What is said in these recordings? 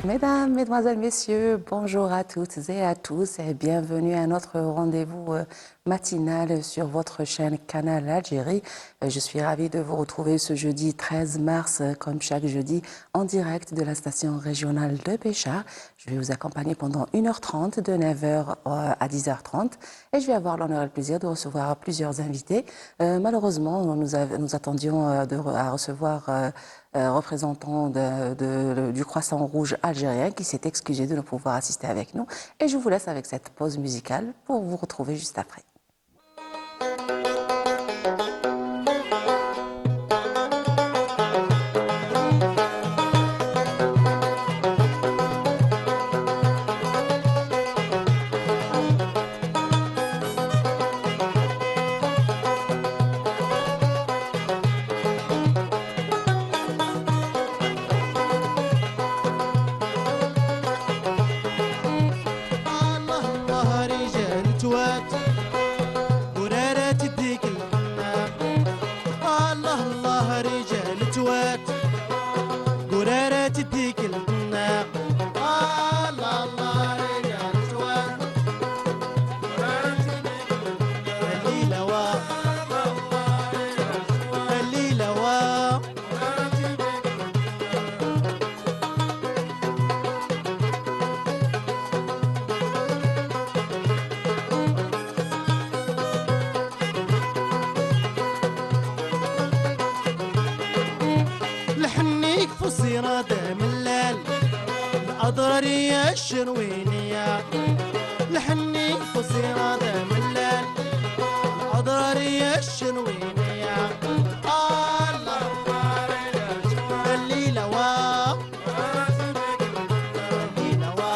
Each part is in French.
Mesdames, Mesdemoiselles, Messieurs, bonjour à toutes et à tous et bienvenue à notre rendez-vous matinal sur votre chaîne Canal Algérie. Je suis ravie de vous retrouver ce jeudi 13 mars, comme chaque jeudi, en direct de la station régionale de Pécha. Je vais vous accompagner pendant 1h30, de 9h à 10h30 et je vais avoir l'honneur et le plaisir de recevoir plusieurs invités. Malheureusement, nous attendions à recevoir représentant du Croissant Rouge algérien qui s'est excusé de ne pouvoir assister avec nous. Et je vous laisse avec cette pause musicale pour vous retrouver juste après. الأضرارية الشروينية لحني قصيرة ملال الأضرارية الشروينية الله الليلة وا الليلة وا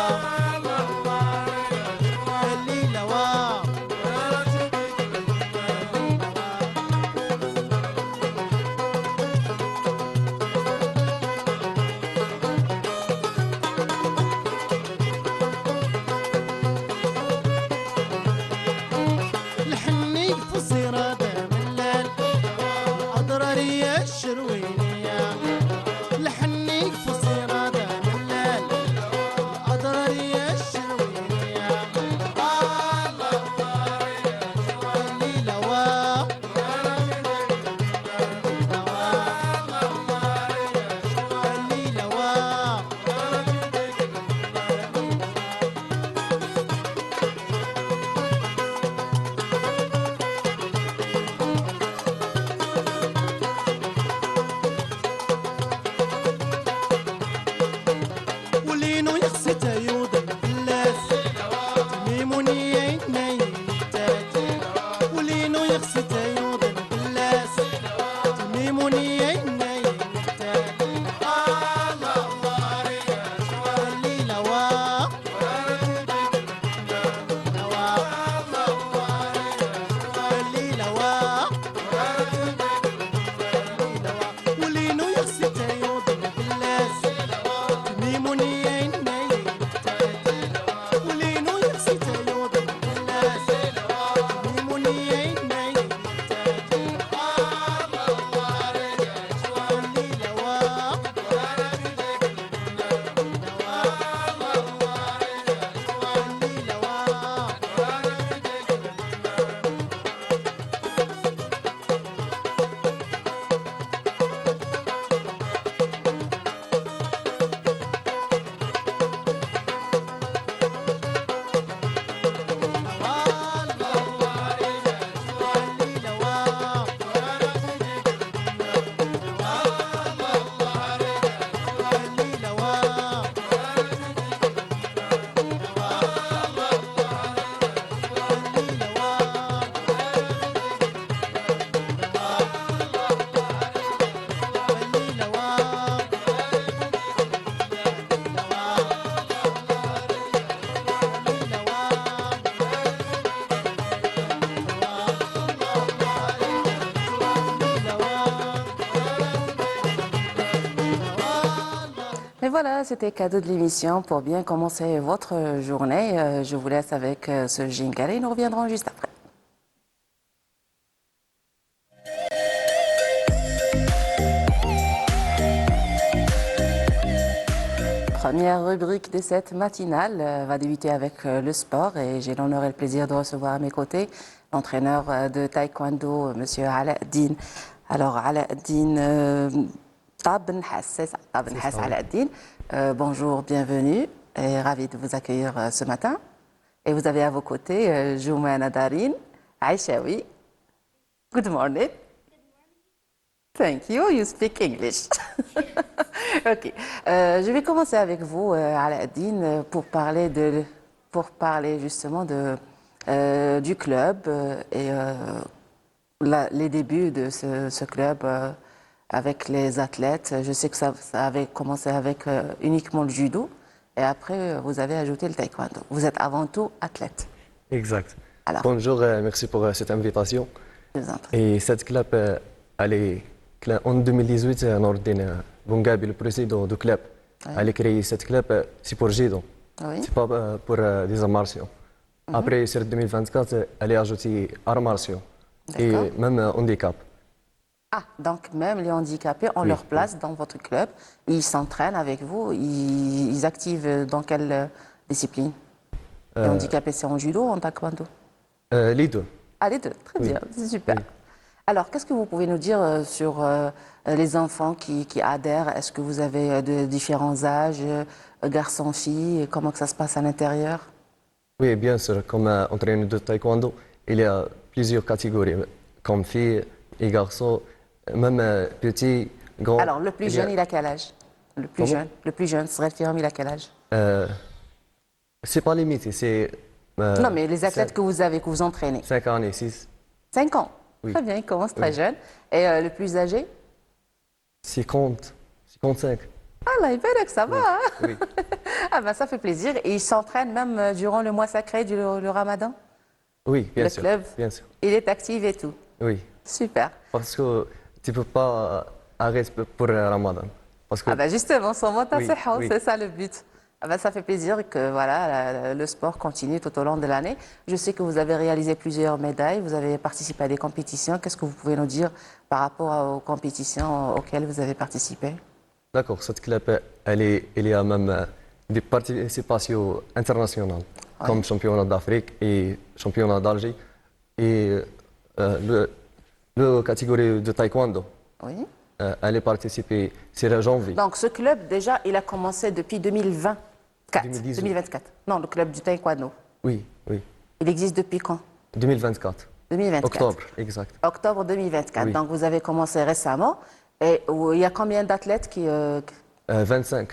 الليلة وا Et voilà, c'était cadeau de l'émission pour bien commencer votre journée. Je vous laisse avec ce jingle et nous reviendrons juste après. Première rubrique de cette matinale va débuter avec le sport et j'ai l'honneur et le plaisir de recevoir à mes côtés l'entraîneur de taekwondo, Monsieur Alaeddine. Alors Alaeddine Tab Nhass, c'est ça, Tab Nhass Alaeddine. Bonjour, bienvenue et ravi de vous accueillir ce matin. Et vous avez à vos côtés Joumana Darine, Aïchaoui. Good morning. Thank you. You speak English. Ok. Je vais commencer avec vous, Alaeddine, pour parler justement du club et les débuts de ce club avec les athlètes. Je sais que ça avait commencé avec uniquement le judo et après vous avez ajouté le taekwondo. Vous êtes avant tout athlète. Exact. Alors. Bonjour, merci pour cette invitation. Je vous en prie. Et cette club, elle est en 2018, Nordine Bungabi, le président du club, elle a créé cette club, c'est pour judo, Oui. c'est pas pour des arts martiaux. Après, sur 2024, elle a ajouté arts martiaux et D'accord. même handicap. Ah, donc même les handicapés ont Oui, leur place dans votre club. Ils s'entraînent avec vous. Ils activent dans quelle discipline? Les handicapés, c'est en judo ou en taekwondo? Les deux. Ah, les deux. Très bien, c'est super. Oui. Alors, qu'est-ce que vous pouvez nous dire sur les enfants qui adhèrent? Est-ce que vous avez de différents âges, garçons, filles? Et comment que ça se passe à l'intérieur? Oui, bien sûr, comme entraîneur de taekwondo, il y a plusieurs catégories, comme filles et garçons, même petits, grands. Alors, le plus jeune, il a quel âge? Le plus Comment? jeune, serait il a quel âge? C'est pas limité, c'est. Non, mais les athlètes que vous entraînez. 5 ans et 6. 5 ans. Oui. Très bien, il commence très Oui. jeune. Et le plus âgé? 50, 55. Ah là, il paraît que ça va. Hein. Oui. Ah ben, ça fait plaisir. Et ils s'entraînent même durant le mois sacré du le Ramadan? Oui, bien Le sûr. club? Bien sûr. Il est actif et tout. Oui. Super. Parce que tu peux pas arrêter pour le Ramadan. Parce que Ah ben justement, son mot Oui, oui. c'est ça le but. Ah ben, ça fait plaisir que voilà, le sport continue tout au long de l'année. Je sais que vous avez réalisé plusieurs médailles, vous avez participé à des compétitions. Qu'est-ce que vous pouvez nous dire par rapport aux compétitions auxquelles vous avez participé? d'accord, cette club, il y a même des participations internationales, comme championnat d'Afrique et championnat d'Alger. Et le catégorie de taekwondo, Oui. elle est participée sur janvier. Donc ce club, déjà, il a commencé depuis 2024. 2018. 2024. Non, le club du taekwondo. Oui, oui. Il existe depuis quand? 2024. 2024. Octobre, exact. Octobre 2024. Oui. Donc vous avez commencé récemment. Et il y a combien d'athlètes qui... 25.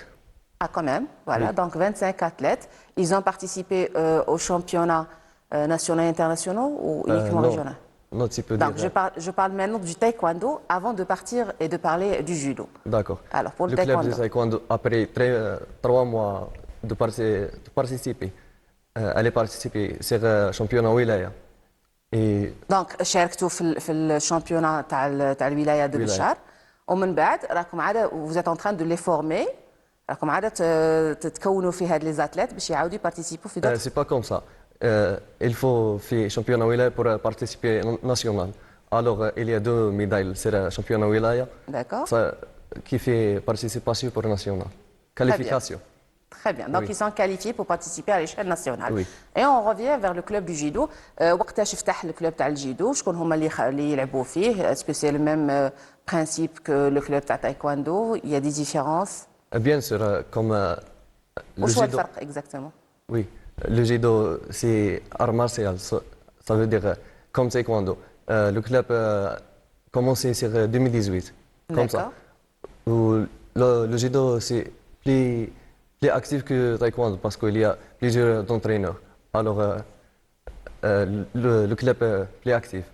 Ah, quand même, voilà. Oui. Donc 25 athlètes. Ils ont participé aux championnats nationaux et internationaux ou uniquement non. régionaux? Non, tu peux Donc dire. je parle maintenant du taekwondo avant de partir et de parler du judo. D'accord. Alors pour le Le club taekwondo. de taekwondo, après 3 mois de participer, elle est participée sur le championnat Wilaya. Et دونك شاركتوا في الشامبيونا تاع الولايه de ولاية. بشار ومن بعد راكم عاد vous êtes en train de les former راكم عاد تتكونوا في هاد لي زاتليت باش يعاودوا يبارتيسيبوا في دوت. c'est pas comme ça. Il faut faire championnat Wilaya pour participer national. Alors, il y a 2 médailles sur le championnat Wilaya D'accord. qui fait participation pour national. Qualification. Très bien. Donc Oui. ils sont qualifiés pour participer à l'échelle nationale. Oui. Et on revient vers le club du judo. وقتاش فتح الكلوب تاع الجيدو؟ شكون هما اللي يلعبوا فيه؟ Est-ce que c'est le même principe que le club تاع taekwondo? Il y a des différences? Bien sûr, comme le وش هو judo. الفرق exactement? Oui, le judo, c'est art martial. Ça veut dire comme taekwondo. Le club commencé sur 2018. Comme ça. D'accord. Où le judo, c'est plus actif que taekwondo parce qu'il y a plusieurs entraîneurs. Alors, le club est plus actif.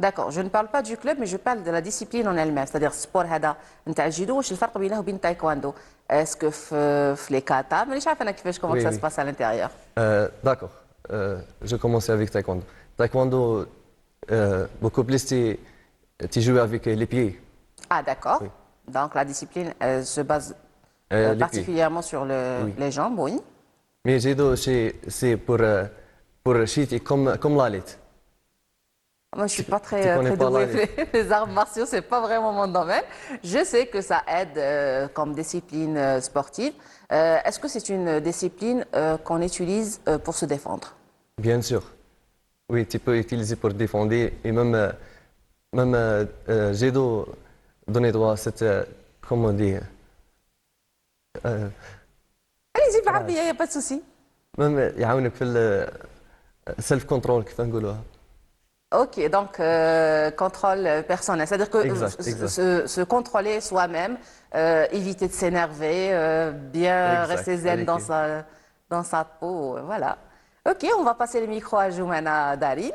D'accord, je ne parle pas du club, mais je parle de la discipline en elle-même, c'est-à-dire sport هذا نتاع الجيدو واش الفرق بينه وبين التايكواندو؟ Est-ce que في les kata مانيش عارفه انا كيفاش comment Oui, ça se oui. passe à l'intérieur. D'accord. Je commençais avec taekwondo. Taekwondo, beaucoup plus, tu joues avec les pieds. Ah d'accord. Oui. Donc la discipline elle se base Les pieds. particulièrement sur Oui. les jambes, oui. Mais judo, c'est pour chuter comme la lutte. Moi, je suis pas très, tu connais très pas douée. là, Les arts martiaux, c'est pas vraiment mon domaine. Je sais que ça aide comme discipline sportive. Est-ce que c'est une discipline qu'on utilise pour se défendre? Bien sûr. Oui, tu peux utiliser pour défendre et même Judo donne droit à cette, comment dire, euh, Allez-y, بالعربية, il n'y a pas de souci. même يعاونك في السيلف كنترول كيف نقولوها. Ok, donc contrôle personnel, c'est-à-dire que Exact, exact. se contrôler soi-même, éviter de s'énerver, bien Exact, rester zen عليكي. dans sa peau, voilà. Ok, on va passer le micro à Joumana Darin.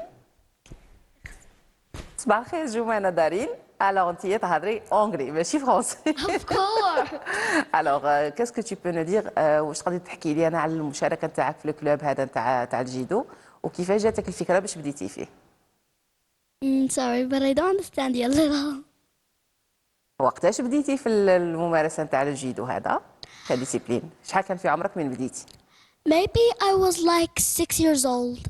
صباح الخير جومانا دارين. Alors, انت تهضري anglais ماشي français. Of course. Alors, qu'est-ce que tu peux nous dire واش تقدري تحكي لي انا على المشاركة نتاعك في الكلوب هذا نتاع الجيدو وكيفاش جاتك الفكرة باش بديتي فيه؟ Sorry, but I don't understand you a little. وقتاش بديتي في الممارسة نتاع الجيدو هذا كديسيبلين؟ شحال كان في عمرك من بديتي؟ Maybe I was like 6 years old.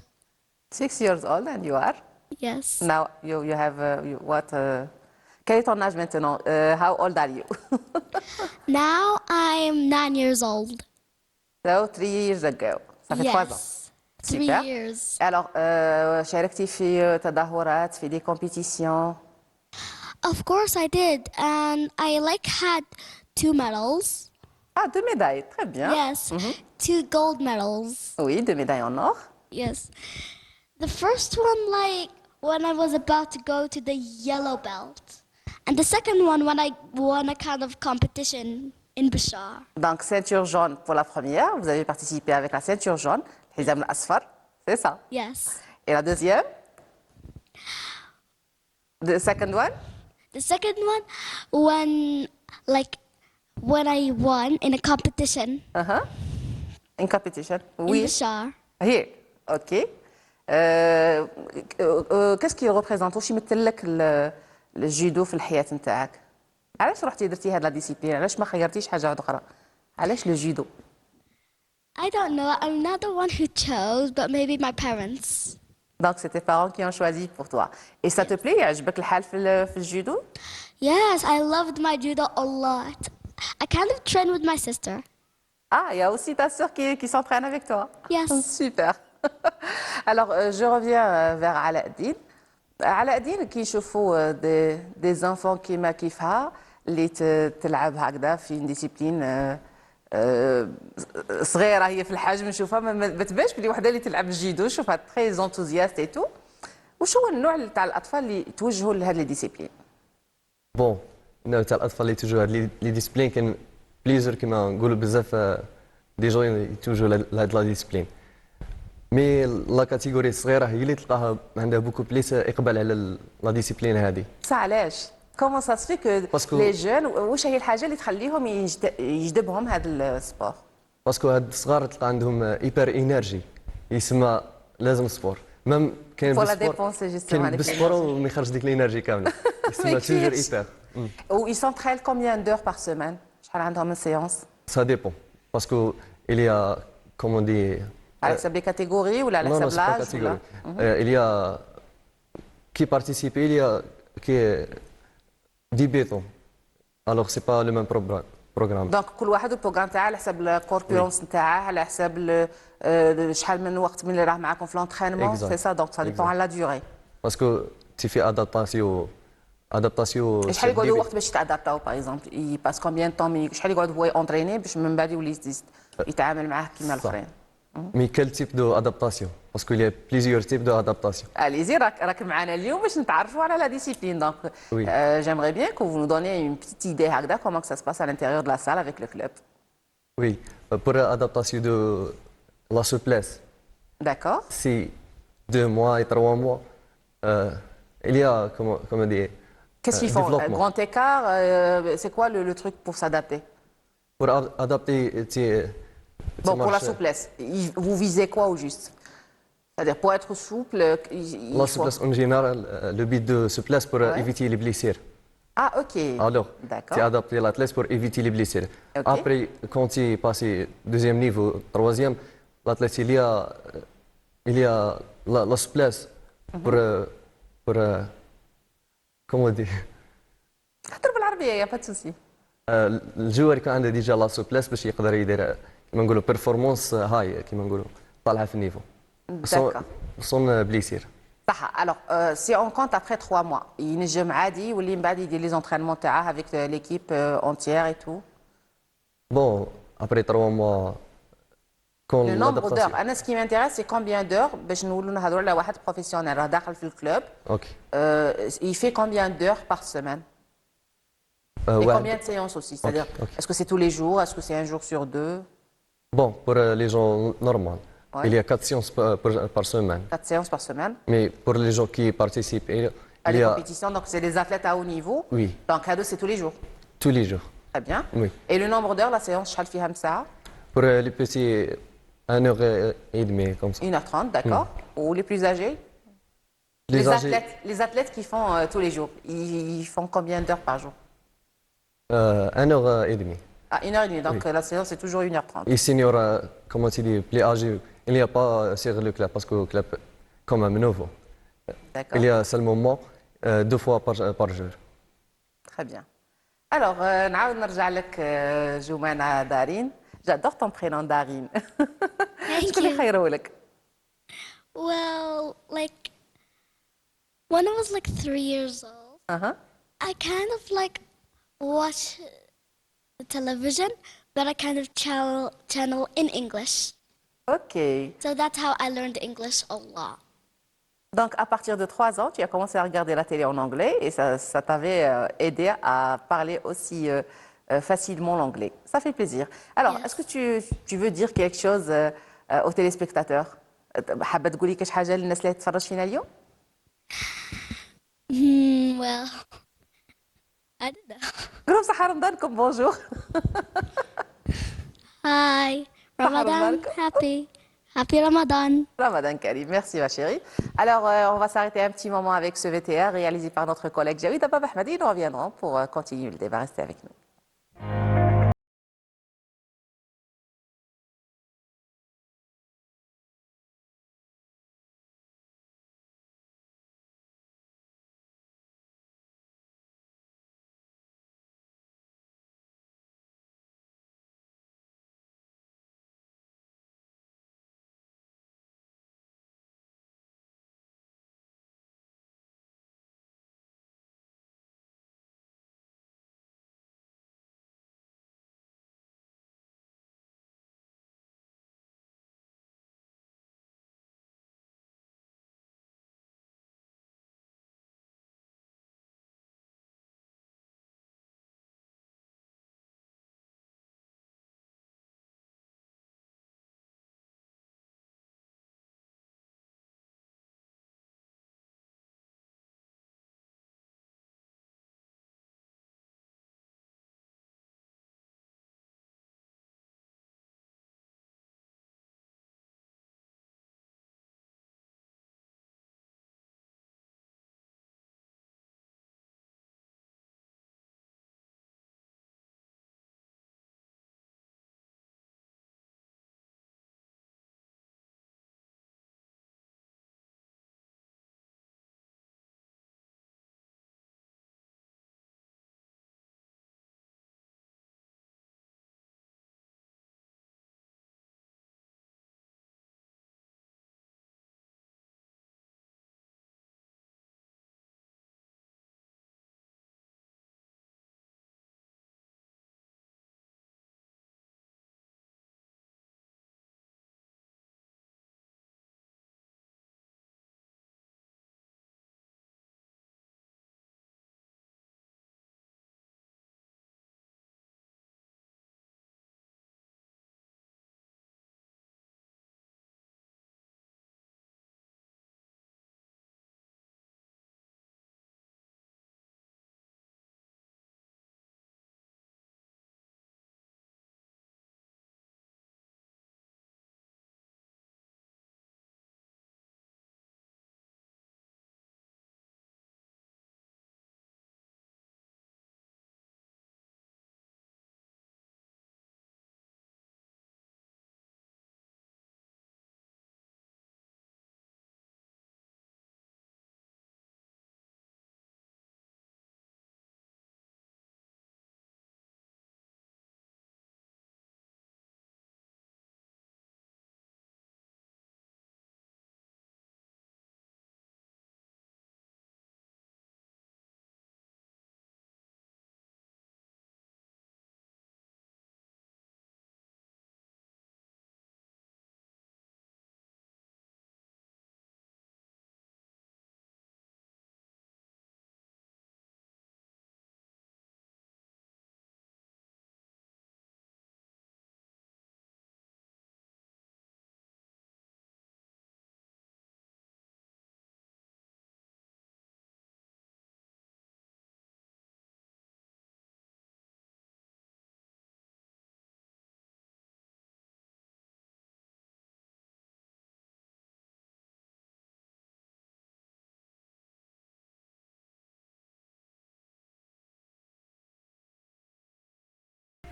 6 years old and you are? Yes. Now you have what? Quel est ton âge maintenant? How old are you? Now I'm 9 years old. So 3 years ago. Ça fait 3 ans. Yes. 3 Super. years. Alors, شاركتي في تظاهرات في des compétitions. Of course I did. And I like had 2 medals. Ah, 2 médailles, très bien. Yes. 2 gold medals. Oui, 2 médailles en or. Yes. The first one like when I was about to go to the yellow belt. And the second one when I won a kind of competition in Bashar. Donc, ceinture jaune pour la première. Vous avez participé avec la ceinture jaune, الحزام الأصفر. C'est ça. Yes. Et la deuxième? The second one? The second one when I won in a competition In competition. in Oui. Bashar. Here. OK. qu'est-ce qui représente واش يمثل لك الجودو في الحياة نتاعك؟ علاش رحتي درتي هاد لا ديسيبلين؟ علاش ما خيرتيش حاجة واحدة أخرى؟ علاش لو جودو؟ I don't know. I'm not the one who chose, but maybe my parents. Donc c'est tes parents qui ont choisi pour toi. Et ça te plaît؟ يعجبك الحال في الجودو؟ Yes, I loved my judo a lot. I kind of trained with my sister. Ah, il y a aussi ta sœur qui s'entraîne avec toi. Yes. Super. Alors, je reviens vers Aladdin. Aladdin كيشوفوا des enfants كيما كيفها اللي تلعب هكذا في une discipline صغيرة هي في الحجم نشوفها ما تبانش بلي وحدة اللي تلعب الجيدو نشوفها très enthousiaste et tout. وش هو النوع تاع الأطفال اللي توجهوا لهذه الديسيبلين؟ بون النوع تاع الاطفال اللي توجهوا هاد لي ديسبلين كاين بليزيور كيما نقولوا بزاف دي جون يتوجهوا لهاد لا ديسبلين مي لا كاتيجوري الصغيره هي اللي تلقاها عندها بوكو بليس اقبال على لا ديسيبلين هذه. بصح علاش؟ كومون سا سفي كو باسكو- لي جون واش هي الحاجة اللي تخليهم يجذبهم هذا السبور؟ باسكو هاد الصغار تلقى عندهم ايبر انرجي يسمى لازم سبور ميم كاين Pour la بالسبور dépenser justement كاين avec بالسبور l'énergie. وما يخرج ديك الانرجي كامله يسمى Mais توجور كيفاش؟ ايبر. Ou ils s'entraînent combien d'heures par semaine؟ شحال عندهم من séance؟ Ça dépend. Parce que il y a, comment on dit, على حسب لي كاتيجوري ولا على non, non, حسب c'est pas لاج catégorie. ولا؟ Il y a qui participe, il y a qui est 10 bétons. Alors c'est pas le même programme. دونك كل واحد البروغرام تاعه على حسب الكوربولونس نتاعه على حسب شحال من وقت من اللي راه معاكم في لونترينمون Exact. سي سا دونك سا ديبون على لا ديوري. Parce que tu fais adaptation. شحال يقعدوا وقت باش يتادابتاو باغ اكزومبل يباس كومبيان طون شحال يقعد هو اونتريني باش من بعد يولي يتعامل معاه كيما الاخرين؟ Mais quel type d'adaptation? Parce qu'il y a plusieurs types d'adaptation. اليزي راك معنا اليوم باش نتعرفوا على لا ديسيبلين دونك Oui. j'aimerais bien que vous nous donniez une petite idée هكذا comment que ça se passe à l'intérieur de la salle avec le club. Oui, pour l'adaptation de la souplesse, D'accord? si 2 mois et 3 mois, il y a, comment dire, Qu'est-ce qu'ils font? développement. Grand écart, c'est quoi le truc pour s'adapter? Pour adapter, Bon, pour la souplesse, vous visez quoi au juste? C'est-à-dire, pour être souple, il La faut... souplesse en général, le but de souplesse pour Ouais. éviter les blessures. Ah, ok. Alors, D'accord. tu adaptes l'athlète pour éviter les blessures. Ok. Après, quand tu passes deuxième niveau, troisième, l'athlète, il y a la souplesse pour pour comment dire هضر بالعربية يا با سوسي. الجوار يكون عنده ديجا لا سوبلاس باش يقدر يدير كيما نقولوا بيرفورمانس هاي كيما نقولوا طالعه في النيفو D'accord. سون بليسير. صح. Alors, si on compte après 3 mois, ينجم عادي يولي من بعد يدير les entraînements تاعه avec l'équipe entière et tout. بون ابري 3 موا كون Le nombre d'heures. l'adaptation. أنا ce qui m'intéresse c'est combien d'heures باش نولوا نهضروا على واحد بروفيسيونيل راه داخل في الكلوب. اوكي Il fait combien d'heures par semaine? Et combien de séances aussi? C'est-à-dire, Ok, ok. est-ce que c'est tous les jours? Est-ce que c'est un jour sur deux? Bon, pour les gens normaux, Ouais. il y a 4 séances par semaine. 4 séances par semaine? Mais pour les gens qui participent, À il les y a compétitions, donc c'est des athlètes à haut niveau. Oui. Donc, cadeau, c'est tous les jours. tous les jours. Très bien. Oui. Et le nombre d'heures, la séance, شحال فيها مساعة? Pour les petits, 1h30 comme ça. 1h30, d'accord. Ou les plus âgés? Les âgés, Les athlètes qui font tous les jours, ils font combien d'heures par jour? 1h30. Ah, 1h30, donc la séance c'est toujours 1h30. Et seniors, comment tu dis, plus âgés, il n'y a pas sur le club parce que le club, quand même nouveau. D'accord. Il y a seulement moi, 2 fois par jour. Très bien. Alors, نعاود نرجع لك جمانة دارين. J'adore ton prénom Darine. Thank شكون اللي you. خيره لك؟ Well, like when I was like 3 years old, أها. I kind of like watch the television, but I kind of channel in English. Ok. So that's how I learned English a lot. Donc, à partir de 3 ans, tu as commencé à regarder la télé en anglais et ça t'avait aidé à parler aussi facilement l'anglais. Ça fait plaisir. Alors, Yes. est-ce que tu veux dire quelque chose aux téléspectateurs? حابة تقولي كاش حاجة للناس اللي تتفرج فينا اليوم؟ Well, I don't know. قولوا صحة رمضانكم بونجور. Hi, Ramadan, Ramadan. happy Ramadan. Ramadan Karim, merci ma chérie. Alors, on va s'arrêter un petit moment avec ce VTR réalisé par notre collègue Jaoui Abab Ahmadi. Nous reviendrons pour continuer le débat. Restez avec nous.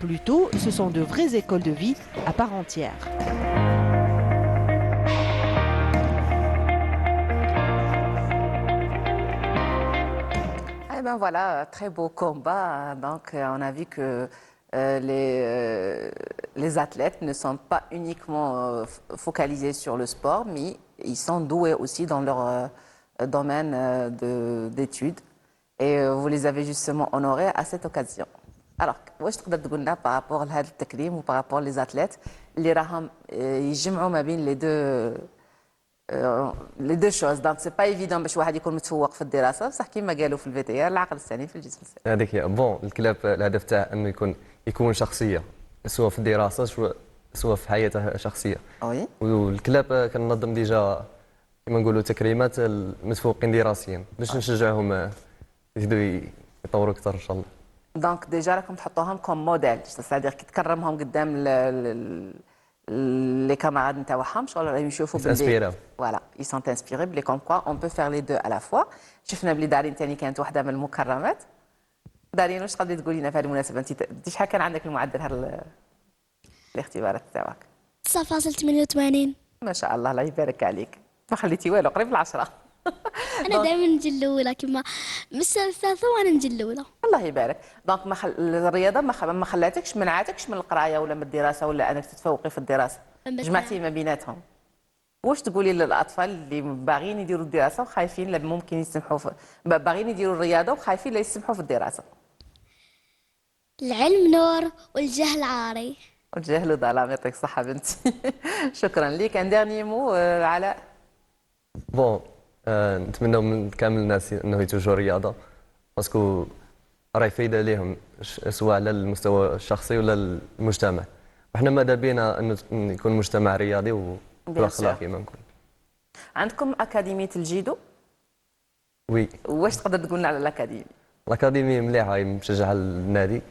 Plutôt, ce sont de vraies écoles de vie à part entière. Eh ben voilà, très beau combat. Donc, on a vu que les athlètes ne sont pas uniquement focalisés sur le sport, mais ils sont doués aussi dans leur domaine d'études. Et vous les avez justement honorés à cette occasion. Alors, واش تقدر تقول لنا par rapport لهذا التكريم و par rapport les athlètes اللي راهم يجمعوا ما بين les deux choses. Donc c'est pas évident باش واحد يكون متفوق في الدراسه بصح كيما قالوا في الفيتيار العقل السليم في الجسم السليم. هذيك هي بون الكلاب الهدف تاعه انه يكون شخصيه سواء في الدراسه سواء في حياته الشخصيه. وي. والكلاب كننظم ديجا كما نقولوا تكريمات المتفوقين دراسيا باش نشجعهم يزيدوا يطوروا اكثر ان شاء الله. دونك ديجا راكم تحطوهم كوم موديل سادير كي تكرمهم قدام لي كاماراد نتاعهم شغل راهم يشوفوا باللي فوالا ils sont inspirés بلي كوم كوا اون بو فير لي دو على فوا. شفنا بلي دارين ثاني كانت واحده من المكرمات. دارين واش تقدري تقولي لنا في هذه المناسبه انت شحال كان عندك المعدل هذا الاختبارات تاعك؟ 9.88. ما شاء الله الله يبارك عليك ما خليتي والو قريب ل10. انا دائما نجي الاولى كما مش الثالثه وانا نجي الاولى. الله يبارك. دونك الرياضه ما خلاتكش منعتكش من القرايه ولا من الدراسه ولا انك تتفوقي في الدراسه جمعتي ما بيناتهم. واش تقولي للاطفال اللي باغيين يديروا الدراسه وخايفين لا ممكن يسمحوا باغيين يديروا الرياضه وخايفين لا يسمحوا في الدراسه؟ العلم نور والجهل عاري. والجهل ظلام. يعطيك الصحه بنتي. شكرا لك. ان ديرني مو علاء. بون نتمنى من كامل الناس انه يتوجهوا الرياضه باسكو راهي فايده ليهم سواء على المستوى الشخصي ولا المجتمع. وحنا ماذا بينا انه يكون مجتمع رياضي واخلاقي ما نكون. عندكم اكاديميه الجيدو؟ وي. واش تقدر تقول لنا على الاكاديمي؟ الاكاديمي مليحه مشجعه النادي.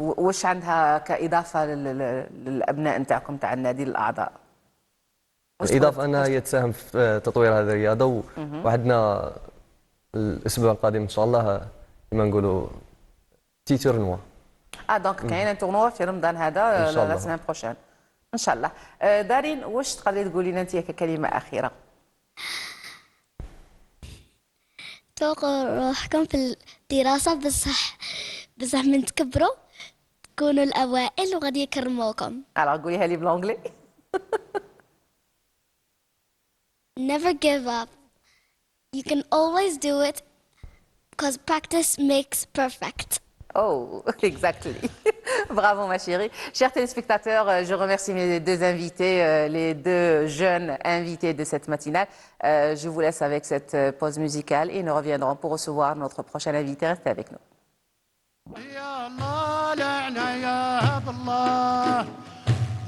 واش عندها كاضافه للابناء نتاعكم تاع النادي الاعضاء؟ الاضافه انها هي تساهم في تطوير هذه الرياضه وعندنا الاسبوع القادم ان شاء الله كما نقولوا تي تورنوا. دونك كاين تورنوا في رمضان هذا لا سيمين بروشين ان شاء الله. دارين واش تقدري تقولي لنا انت ككلمه اخيره؟ توقعوا روحكم في الدراسه بصح من تكبروا تكونوا الاوائل وغادي يكرموكم. قوليها لي بالانجلي. Never give up. You can always do it because practice makes perfect. Oh, exactly. Bravo ma chérie. Chers téléspectateurs, je remercie mes deux invités, les deux jeunes invités de cette matinale. Je vous laisse avec cette pause musicale et nous reviendrons pour recevoir notre prochain invité. Restez avec nous.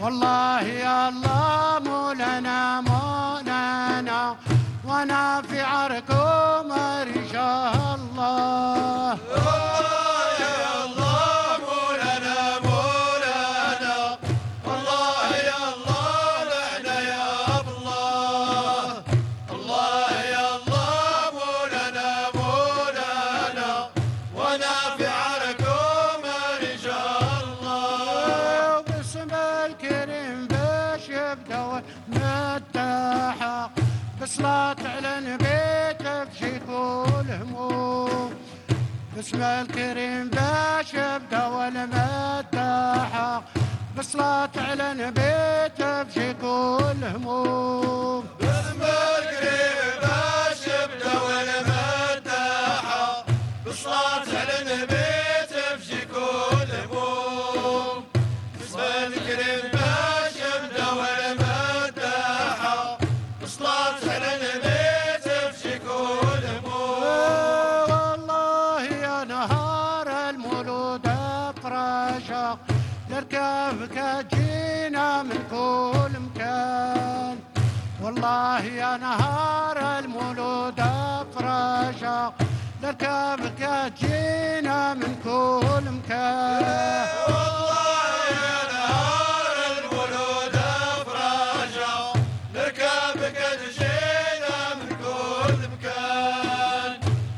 والله يا الله مولانا مولانا وانا في عركم رجال الله. يا الله مولانا مولانا والله يا الله لعنا يا الله. الله يا الله مولانا مولانا وانا في عركم رجال الله. باسم الكريم باش يبدا متاحق بصلاة على النبي تفشي كل هموم. باسم الكريم باش يبدا والمتاحق بصلاة على النبي تفشي كل هموم. باسم الكريم باش يبدا والمتاحق بصلاة على النبي تفشي كل هموم. باسم الكريم باش يبدا والمتاحق بصلاة على النبي تفشي كل هموم. والله يا نهار المولود افراشق لركابك جينا من كل مكان. والله يا نهار المولود افراشق لركابك جينا من كل مكان. والله يا نهار المولود افراشق لركابك جينا من كل مكان.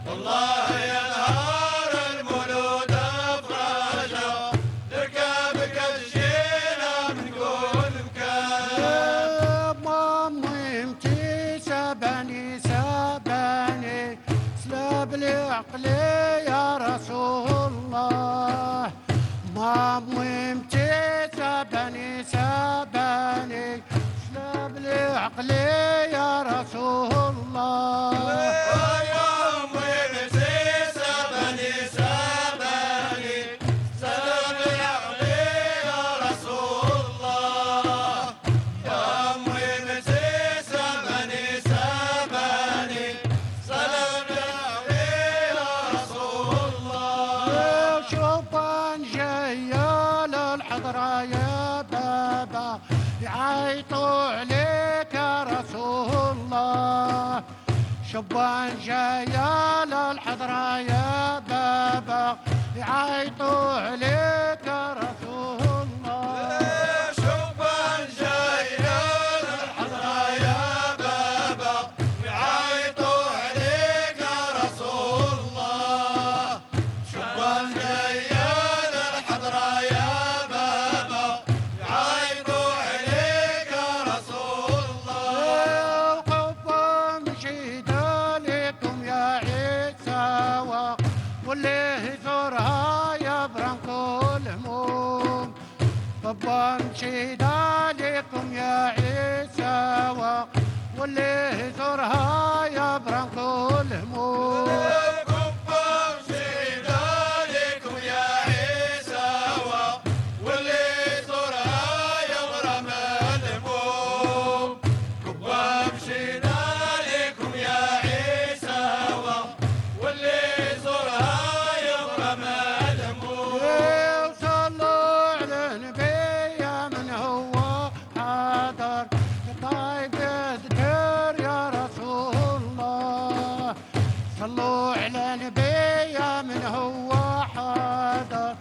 والله يا نهار المولود افراشق يا بابا يعيطوا عليك يا رسول الله شبان جاية للحضرة يا بابا يعيطوا عليك يا رسول الله شبان جاية للحضرة يا بابا يعيطوا عليك يا رسول الله شبان جاية للحضرة يا بابا يعيطوا عليك يا رسول الله القبة مشيت عليكم يا عيسى واللي يزورها يبرم كل هموم بابا مشيت عليكم يا عيسى واللي يزورها يبرم كل هموم بابا مشيت عليكم يا عيسى واللي يزورها يبرم الهموم بابا مشيت عليكم يا عيسى واللي يزورها يبرم الهموم وصلوا على النبي من هو حاضر طيب اذكر يا رسول الله صلوا على النبي من هو حاضر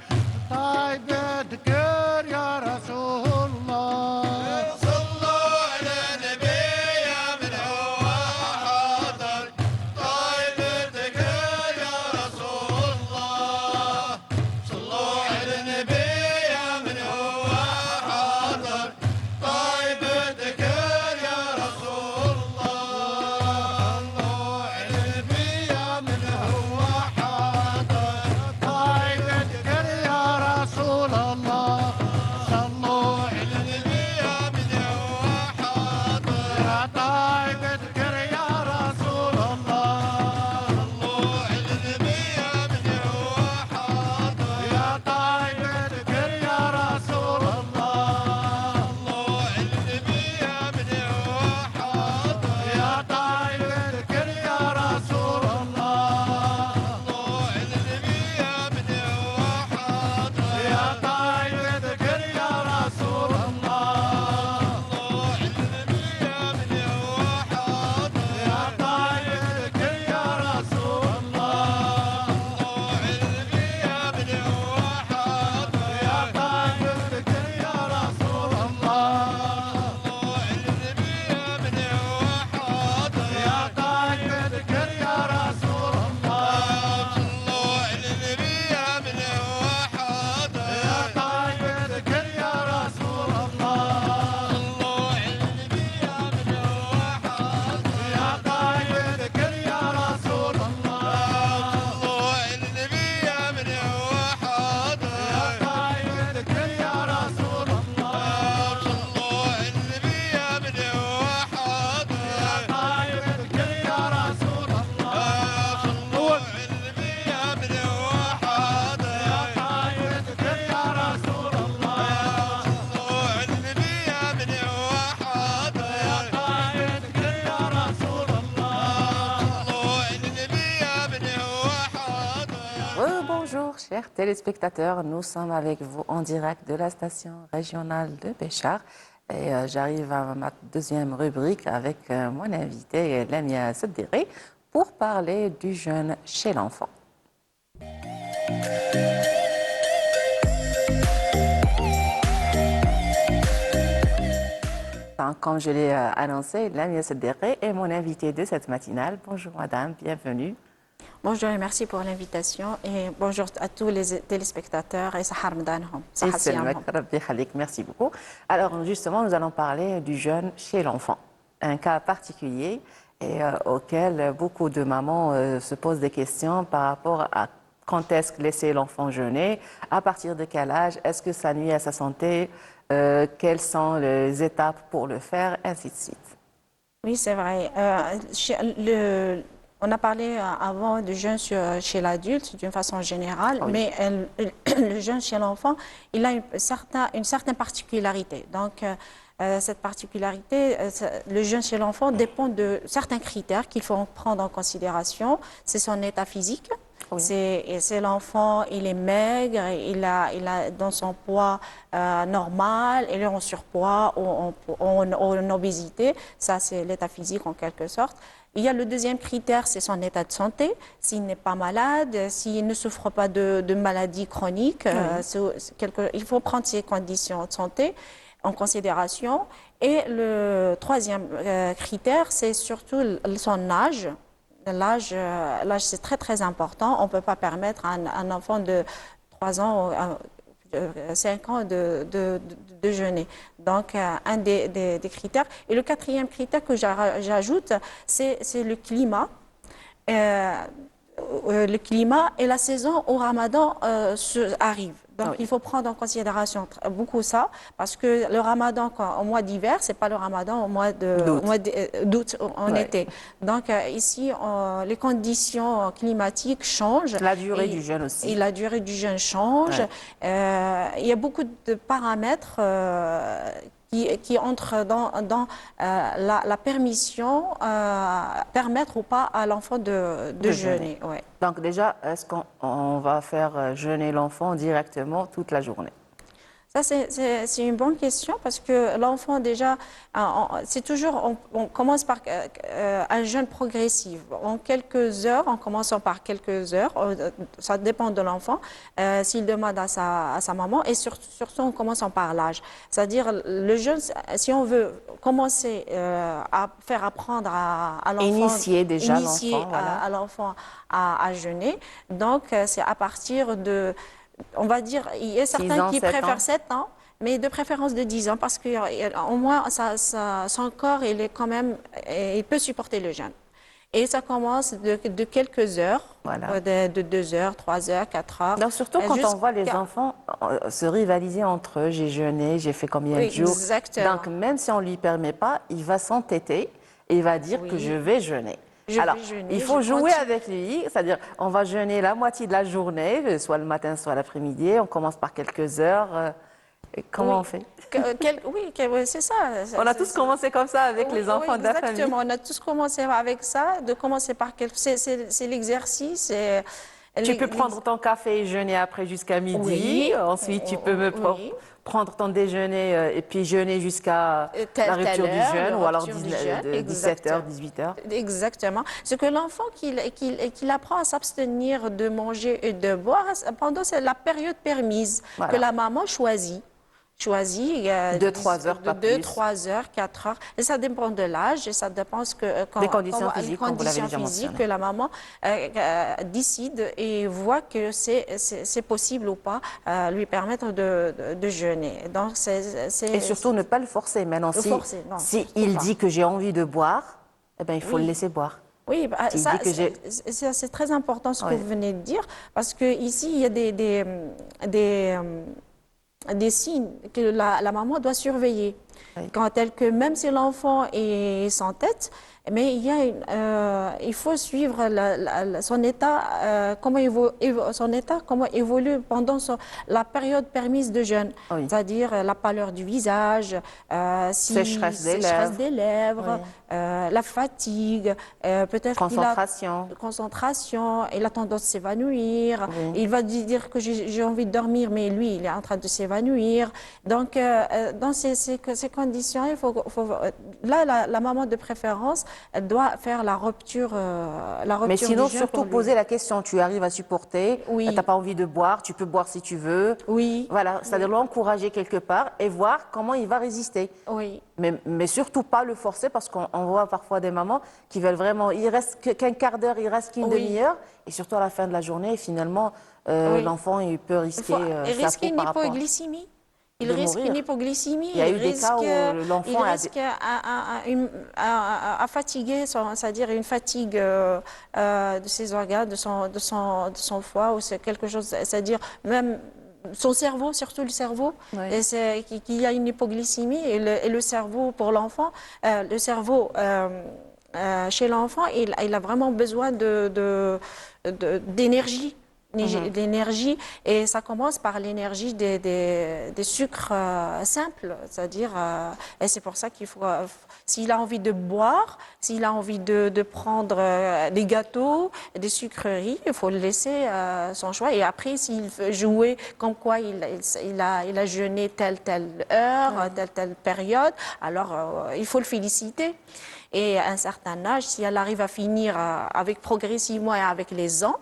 طيب اذكر يا رسول الله صلوا على النبي من هو حاضر طيب اذكر يا رسول الله صلوا على النبي من هو حاضر طيب اذكر يا رسول الله صلوا على النبي من هو حاضر طيب اذكر يا رسول الله صلوا على النبي من هو حاضر يا طيب اذكر يا رسول الله صلوا على النبي من هو حاضر يا طيب اذكر يا رسول الله صلوا على النبي من هو حاضر يا طيب اذكر يا رسول الله صلوا على النبي من هو حاضر يا طيب اذكر يا رسول الله صلوا على النبي من هو حاضر يا طيب اذكر يا رسول الله صلوا على النبي من هو حاضر يا طيب اذكر يا رسول الله صلوا على النبي من هو حاضر يا طيب اذكر يا رسول الله صلوا على النبي من هو حاضر يا طيب اذكر يا رسول الله صلوا على النبي من هو حاضر يا طيب اذكر يا رسول الله صلوا على النبي من هو حاضر يا طيب اذكر يا رسول الله صلوا على النبي من هو حاضر يا طيب اذكر يا رسول الله صلوا على النبي من هو حاضر يا طيب اذكر يا رسول الله صلوا على النبي من هو حاضر يا طيب اذكر يا رسول الله صلوا على النبي من هو حاضر Bonjour chers téléspectateurs, nous sommes avec vous en direct de la station régionale de Béchar et j'arrive à ma deuxième rubrique avec mon invité Lamia Sedderé pour parler du jeûne chez l'enfant. Comme je l'ai annoncé, Lamia Sedderé est mon invité de cette matinale. Bonjour madame, bienvenue. Bonjour et merci pour l'invitation et bonjour à tous les téléspectateurs et Sahar Mdanhom. Merci beaucoup. Alors justement, nous allons parler du jeûne chez l'enfant, un cas particulier et auquel beaucoup de mamans se posent des questions par rapport à quand est-ce que laisser l'enfant jeûner, à partir de quel âge, est-ce que ça nuit à sa santé, quelles sont les étapes pour le faire, ainsi de suite. Oui, c'est vrai. On a parlé avant du jeûne chez l'adulte d'une façon générale, oui. Mais le jeûne chez l'enfant, il a une certaine particularité. Donc, cette particularité, le jeûne chez l'enfant dépend de certains critères qu'il faut prendre en considération. C'est son état physique, Oui. C'est l'enfant, il est maigre, il a dans son poids normal, il est en surpoids ou en obésité. Ça, c'est l'état physique en quelque sorte. Il y a le deuxième critère, c'est son état de santé. S'il n'est pas malade, s'il ne souffre pas de maladies chroniques, il faut prendre ces conditions de santé en considération. Et le troisième critère, c'est surtout son âge. L'âge, c'est très, très important. On ne peut pas permettre à un enfant de 3 ans, 5 ans de jeûner. Donc, un des critères. Et le quatrième critère que j'ajoute, c'est le climat. Le climat et la saison au Ramadan arrive. Donc, il faut prendre en considération beaucoup ça, parce que le Ramadan, au mois d'hiver, c'est pas le Ramadan au mois d'août, en été. Donc, ici, les conditions climatiques changent. La durée du jeûne aussi. Et la durée du jeûne change. Il y a beaucoup de paramètres qui entrent dans la permission, permettre ou pas à l'enfant de jeûner. Ouais. Donc déjà, est-ce qu'on va faire jeûner l'enfant directement toute la journée? Ça, c'est une bonne question parce que l'enfant, déjà, c'est toujours, on commence par un jeûne progressif. En quelques heures, en commençant par quelques heures, ça dépend de l'enfant, s'il demande à sa maman, et surtout en commençant par l'âge. C'est-à-dire, le jeûne, si on veut commencer à faire apprendre à l'enfant, Initier déjà l'enfant, voilà. à l'enfant à jeûner, donc c'est à partir de... On va dire, il y a certains qui préfèrent 7 ans, mais de préférence de 10 ans, parce qu'au moins, son corps, il peut supporter le jeûne. Et ça commence de quelques heures, Voilà. de 2 heures, 3 heures, 4 heures. Donc surtout quand on voit les enfants se rivaliser entre eux, j'ai jeûné, j'ai fait combien de jours. Exactement. Donc même si on ne lui permet pas, il va s'entêter et il va dire que je vais jeûner. Alors, il faut jouer avec lui, c'est-à-dire on va jeûner la moitié de la journée, soit le matin, soit l'après-midi, on commence par quelques heures. Comment on fait? Oui, c'est ça. On a tous commencé comme ça avec les enfants de la famille. Exactement, on a tous commencé avec ça, de commencer par c'est l'exercice. Tu peux prendre ton café et jeûner après jusqu'à midi. Oui. Ensuite, tu peux prendre ton déjeuner et puis jeûner jusqu'à la rupture du jeûne ou alors 17h, 18h. Exactement. C'est que l'enfant qu'il apprend à s'abstenir de manger et de boire pendant la période permise que la maman choisit. 2-3 heures, pas plus. 2-3 heures, 4 heures. Et ça dépend de l'âge et ça dépend des conditions physiques, comme vous l'avez déjà mentionné. que la maman décide et voit que c'est possible ou pas lui permettre de jeûner. Donc, et surtout ne pas le forcer. Maintenant, si il dit que j'ai envie de boire, eh ben, il faut le laisser boire. Oui, c'est très important ce que vous venez de dire, parce qu'ici, il y a des signes que la maman doit surveiller. Oui. Tels que même si l'enfant est sans tête, mais il faut suivre son état, comment évolue pendant la période permise de jeûne. Oui. C'est-à-dire la pâleur du visage, sécheresse des lèvres, la fatigue, peut-être concentration, il a tendance à s'évanouir, il va dire que j'ai envie de dormir, mais lui, il est en train de s'évanouir. Donc, dans ces conditions, là, la maman de préférence, elle doit faire la rupture mais sinon, surtout poser la question, tu arrives à supporter, tu n'as pas envie de boire, tu peux boire si tu veux. Oui. Voilà, c'est-à-dire l'encourager quelque part et voir comment il va résister. Oui. Mais surtout pas le forcer, parce qu'on voit parfois des mamans qui veulent vraiment, il reste qu'un quart d'heure, il reste qu'une demi-heure, et surtout à la fin de la journée, finalement, l'enfant, il peut risquer une hypoglycémie. Il risque une hypoglycémie, il y a eu des cas où l'enfant risque à fatiguer, c'est-à-dire une fatigue de ses organes, de son foie, ou c'est quelque chose, c'est-à-dire même son cerveau, surtout le cerveau, qu'il y a une hypoglycémie, et le cerveau pour l'enfant, chez l'enfant, il a vraiment besoin d'énergie. l'énergie, et ça commence par l'énergie des sucres simples, c'est-à-dire, et c'est pour ça qu'il faut, s'il a envie de boire, s'il a envie de prendre des gâteaux, des sucreries, il faut le laisser son choix. Et après, s'il veut jouer comme quoi il a jeûné telle heure, telle période, alors il faut le féliciter. Et à un certain âge, si elle arrive à finir avec progressivement et avec les ans,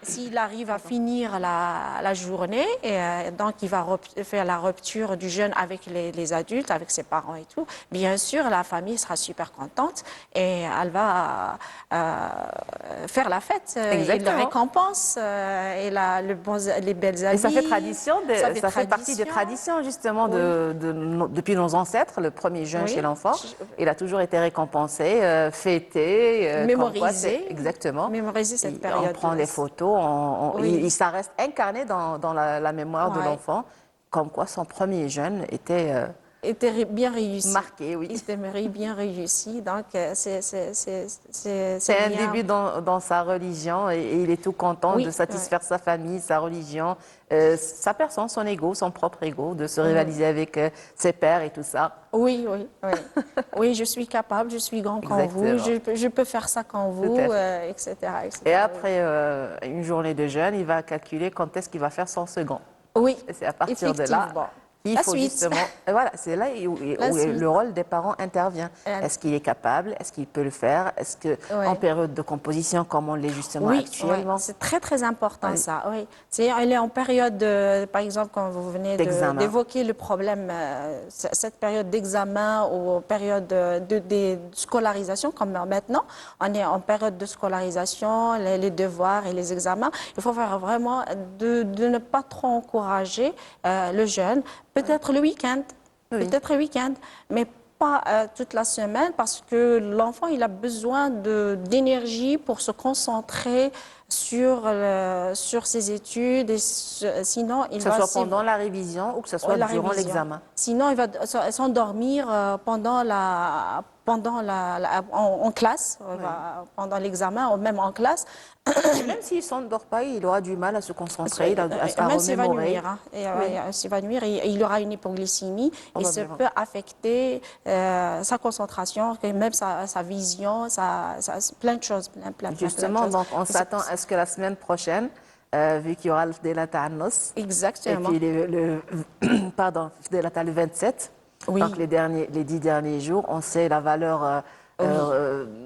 s'il arrive à finir la journée, et donc il va faire la rupture du jeûne avec les adultes, avec ses parents et tout, bien sûr, la famille sera super contente et elle va faire la fête. Et le récompense, et les belles amies. Et ça fait tradition, ça fait partie des traditions. traditions justement depuis nos ancêtres, le premier jeûne Oui. chez l'enfant. Il a toujours été récompensé, fêté, Mémorisé. Exactement. Mémoriser cette période. On prend les photos, ça reste incarné dans la mémoire de l'enfant, comme quoi son premier jeûne était bien réussi. marqué, oui. Il était bien réussi, donc c'est un bien. début dans sa religion et il est tout content de satisfaire sa famille, sa religion, sa personne, son ego, son propre ego, de se rivaliser avec ses pères et tout ça. Oui. Oui, je suis capable, je suis grand comme vous, je peux faire ça comme vous, etc., etc. Et après une journée de jeûne, il va calculer quand est-ce qu'il va faire son second. Oui, Et c'est à partir de là il La faut suite. justement. Et voilà, c'est là où le rôle des parents intervient. Est-ce qu'il est capable? Est-ce qu'il peut le faire? Est-ce que en période de composition, comme on l'est justement actuellement? c'est très important ça. Oui, elle est en période, par exemple, quand vous venez d'évoquer le problème, cette période d'examen ou période de scolarisation, comme maintenant, on est en période de scolarisation, les devoirs et les examens. Il faut faire vraiment de ne pas trop encourager le jeune. Peut-être le week-end, mais pas toute la semaine, parce que l'enfant, il a besoin d'énergie pour se concentrer sur ses études, et sinon il va... Que ce soit pendant la révision ou que ce soit durant l'examen. Sinon, il va s'endormir en classe, pendant l'examen, ou même en classe. Même s'il ne s'endort pas, il aura du mal à se concentrer, à même remémorer. S'évanouir, il aura une hypoglycémie et ça peut affecter sa concentration, même sa vision, plein de choses. Justement, donc on s'attend à ce que la semaine prochaine, vu qu'il y aura le Fdelat Annos, Exactement. et puis pardon, Fdelat le 27, donc les 10 derniers jours, on sait la valeur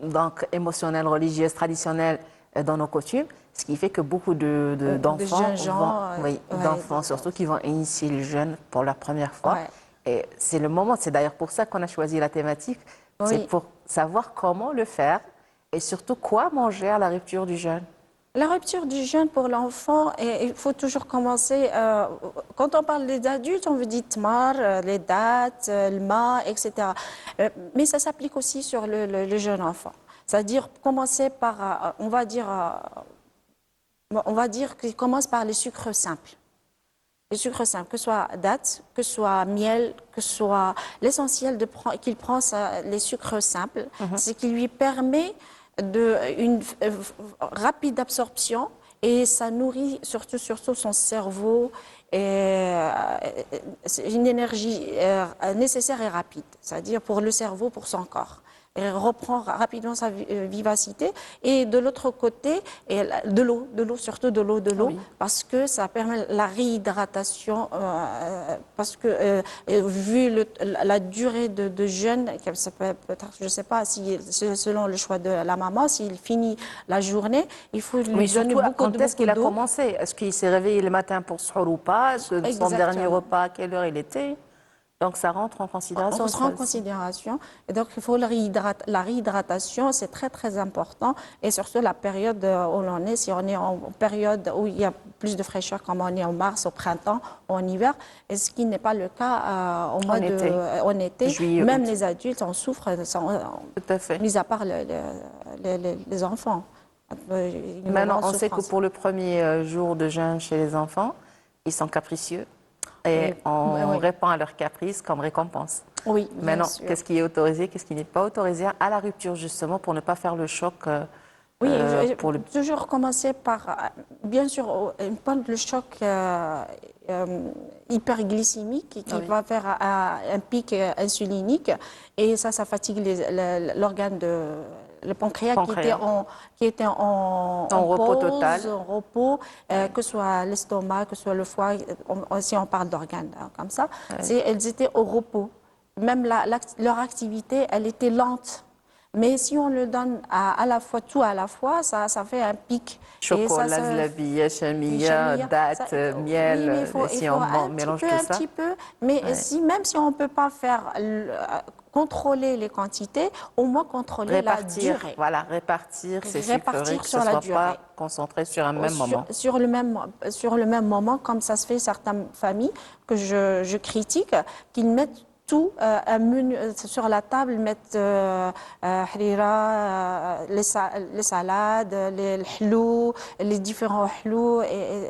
donc émotionnelle, religieuse, traditionnelle dans nos coutumes, ce qui fait que beaucoup d'enfants surtout qui vont initier le jeûne pour la première fois. Et c'est le moment, c'est d'ailleurs pour ça qu'on a choisi la thématique, c'est pour savoir comment le faire et surtout quoi manger à la rupture du jeûne. La rupture du jeûne pour l'enfant, il faut toujours commencer, quand on parle des adultes, on veut dire tmar, les dates, le ma, etc. Mais ça s'applique aussi sur le jeune enfant. C'est-à-dire commencer par, on va dire qu'il commence par les sucres simples. Les sucres simples, que ce soit dattes, que ce soit miel, que ce soit l'essentiel qu'il prend les sucres simples, c'est qui lui permet une rapide absorption et ça nourrit surtout son cerveau et une énergie nécessaire et rapide, c'est-à-dire pour le cerveau, pour son corps. Et reprend rapidement sa vivacité. Et de l'autre côté, de l'eau, parce que ça permet la réhydratation, parce que vu la durée de jeûne, ça peut être, je ne sais pas, selon le choix de la maman, s'il finit la journée, il faut lui donner beaucoup d'eau. Quand est-ce qu'il a commencé? Est-ce qu'il s'est réveillé le matin pour ce ou pas? Est-ce que son dernier repas, à quelle heure il était? Donc ça rentre en considération. On rentre en considération. Et donc il faut la réhydratation, c'est très important. Et surtout la période où l'on est, si on est en période où il y a plus de fraîcheur, comme on est en mars, au printemps, ou en hiver, et ce qui n'est pas le cas en été. Juillet, même août. les adultes en souffrent, Tout à fait. mis à part les enfants. Maintenant, on sait que pour le premier jour de jeûne chez les enfants, ils sont capricieux. Et on répond à leurs caprices comme récompense. Oui, maintenant, bien sûr. qu'est-ce qui est autorisé, qu'est-ce qui n'est pas autorisé à la rupture, justement, pour ne pas faire le choc Oui, pour le... toujours commencer par, bien sûr, le choc hyperglycémique qui Oui. va faire un pic insulinique et ça fatigue l'organe le pancréas, Pancréas. qui était en repos pause, total. en repos, que ce soit l'estomac, que ce soit le foie, si on parle d'organes comme ça, elles étaient au repos. Même leur activité, elle était lente. Mais si on le donne à la fois, tout à la fois, ça fait un pic. Chocolat, zlabia, chamia, date, miel, oui, mais il faut mélange tout un ça. petit peu. Mais Ouais. même si on ne peut pas faire contrôler les quantités, au moins contrôler la durée. Voilà, répartir ces Répartir sucreries, que ce sur la soit pas durée. concentré sur un même moment. Sur le même moment, comme ça se fait certaines familles que je critique, qu'ils mettent tout un menu sur la table, mettent harira, les salades, les hlous, les différents hlous et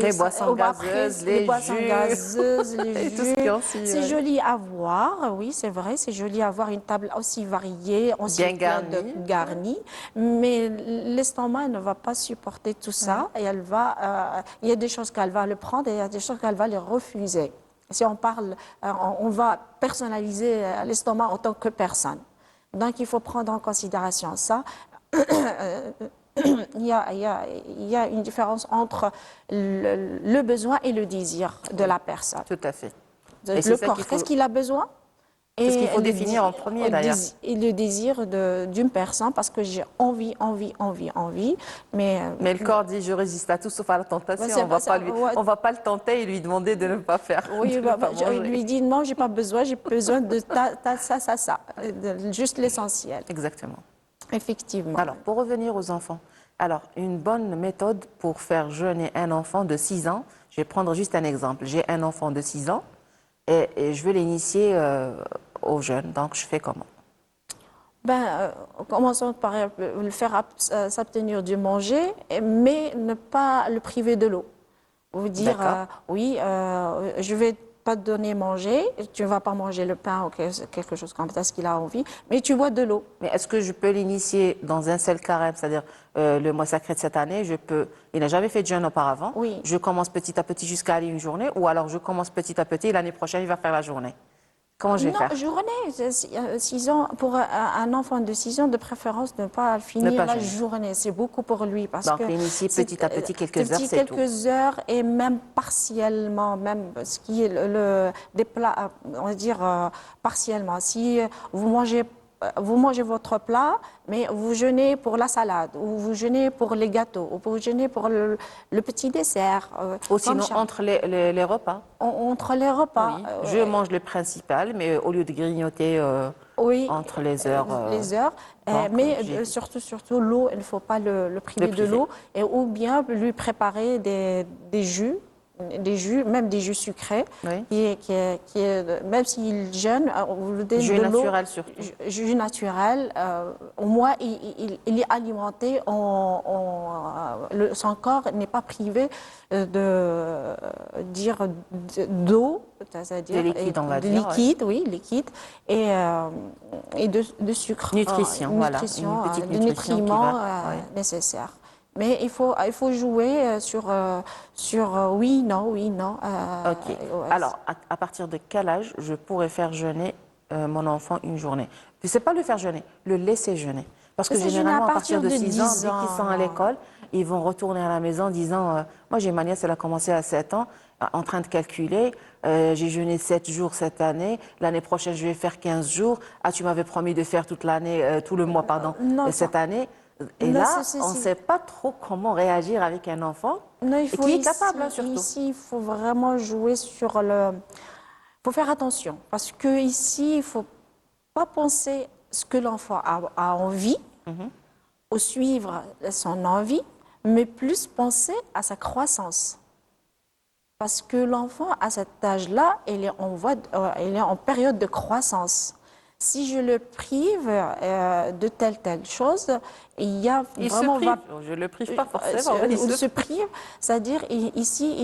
Les boissons gazeuses, les boissons jus. gazeuses, les Et tout ce jus. qui en suit, C'est ouais. joli à voir, oui, c'est vrai, c'est joli à voir une table aussi variée, aussi Bien garnie, mais l'estomac ne va pas supporter tout ça et il y a des choses qu'elle va le prendre et il y a des choses qu'elle va les refuser. Si on parle, on va personnaliser l'estomac en tant que personne. Donc, il faut prendre en considération ça. Il y a une différence entre le besoin et le désir de la personne. Tout à fait. Et c'est Le ça corps, qu'il faut- qu'est-ce qu'il a besoin? C'est ce qu'il faut le définir en premier, d'ailleurs. Et le désir d'une personne, parce que j'ai envie, mais Mais le corps dit je résiste à tout sauf à la tentation. Ouais, c'est On va pas ça, pas lui, ouais. on va pas le tenter et lui demander de ne pas faire. oui, de ne pas je manger. lui dis non, j'ai pas besoin, j'ai besoin de ça, juste l'essentiel, Exactement. effectivement. Alors, pour revenir aux enfants, alors une bonne méthode pour faire jeûner un enfant de 6 ans, je vais prendre juste un exemple. J'ai un enfant de 6 ans et je veux l'initier au jeûne. Donc, je fais comment? Commençons par le faire s'abstenir du manger, mais ne pas le priver de l'eau. Vous dire, D'accord. oui, je vais pas te donner manger, tu ne vas pas manger le pain ou quelque chose comme ça, ce qu'il a envie, mais tu bois de l'eau. Mais est-ce que je peux l'initier dans un seul carême, c'est-à-dire le mois sacré de cette année, il n'a jamais fait de jeûne auparavant, Oui. je commence petit à petit jusqu'à aller une journée, ou alors je commence petit à petit, l'année prochaine, il va faire la journée. Comment je vais faire? Non, journée, 6 ans, pour un enfant de 6 ans, de préférence, ne pas finir pas la jeûner. journée. C'est beaucoup pour lui. Parce Donc, que l'initier c'est- petit à petit, quelques heures, c'est tout. quelques heures et même partiellement, même ce qui est des plats, on va dire partiellement. Si vous mangez votre plat, mais vous jeûnez pour la salade, ou vous jeûnez pour les gâteaux, ou vous jeûnez pour le petit dessert. Ou sinon, entre les repas. Entre les repas. Oui. Je mange le principal, mais au lieu de grignoter Oui, entre les heures. les heures. donc, Mais j'ai- surtout l'eau, il ne faut pas le priver de priver. l'eau. Ou bien lui préparer des jus, même des jus sucrés, Oui. même s'il jeûne, vous lui donnez Jus de l'eau. naturel surtout. Jus naturel, au moins il est alimenté, son corps n'est pas privé d'eau, c'est-à-dire De liquide, on va de dire, liquide, oui, liquide, et de sucre. Nutrition, voilà, Nutrition, une petite de nutrition qui nutriments va, oui. nécessaires. Mais il faut jouer sur oui, non, oui, non. Ok. ouais. Alors, à partir de quel âge je pourrais faire jeûner mon enfant une journée? Ce n'est pas le faire jeûner, le laisser jeûner. Parce que Laisser jeûner généralement, à à partir de partir de 6 ans, 10 dès qu'ils sont à ans. l'école, ils vont retourner à la maison disant moi, j'ai ma nièce, elle a commencé à 7 ans, en train de calculer. J'ai jeûné 7 jours cette année. L'année prochaine, je vais faire 15 jours. Ah, tu m'avais promis de faire toute l'année, tout le mois, pardon, non, cette année. Et non, là, c'est- on ne sait pas trop comment réagir avec un enfant Non, et qui est capable, hein, surtout. Ici, il faut vraiment jouer sur le. Il faut faire attention parce que ici, il ne faut pas penser ce que l'enfant a envie ou suivre son envie, mais plus penser à sa croissance. Parce que l'enfant, à cet âge-là, il est en période de croissance. Si je le prive de telle chose, il y a Il vraiment se prive. Je ne le prive pas forcément. il il se prive, c'est-à-dire ici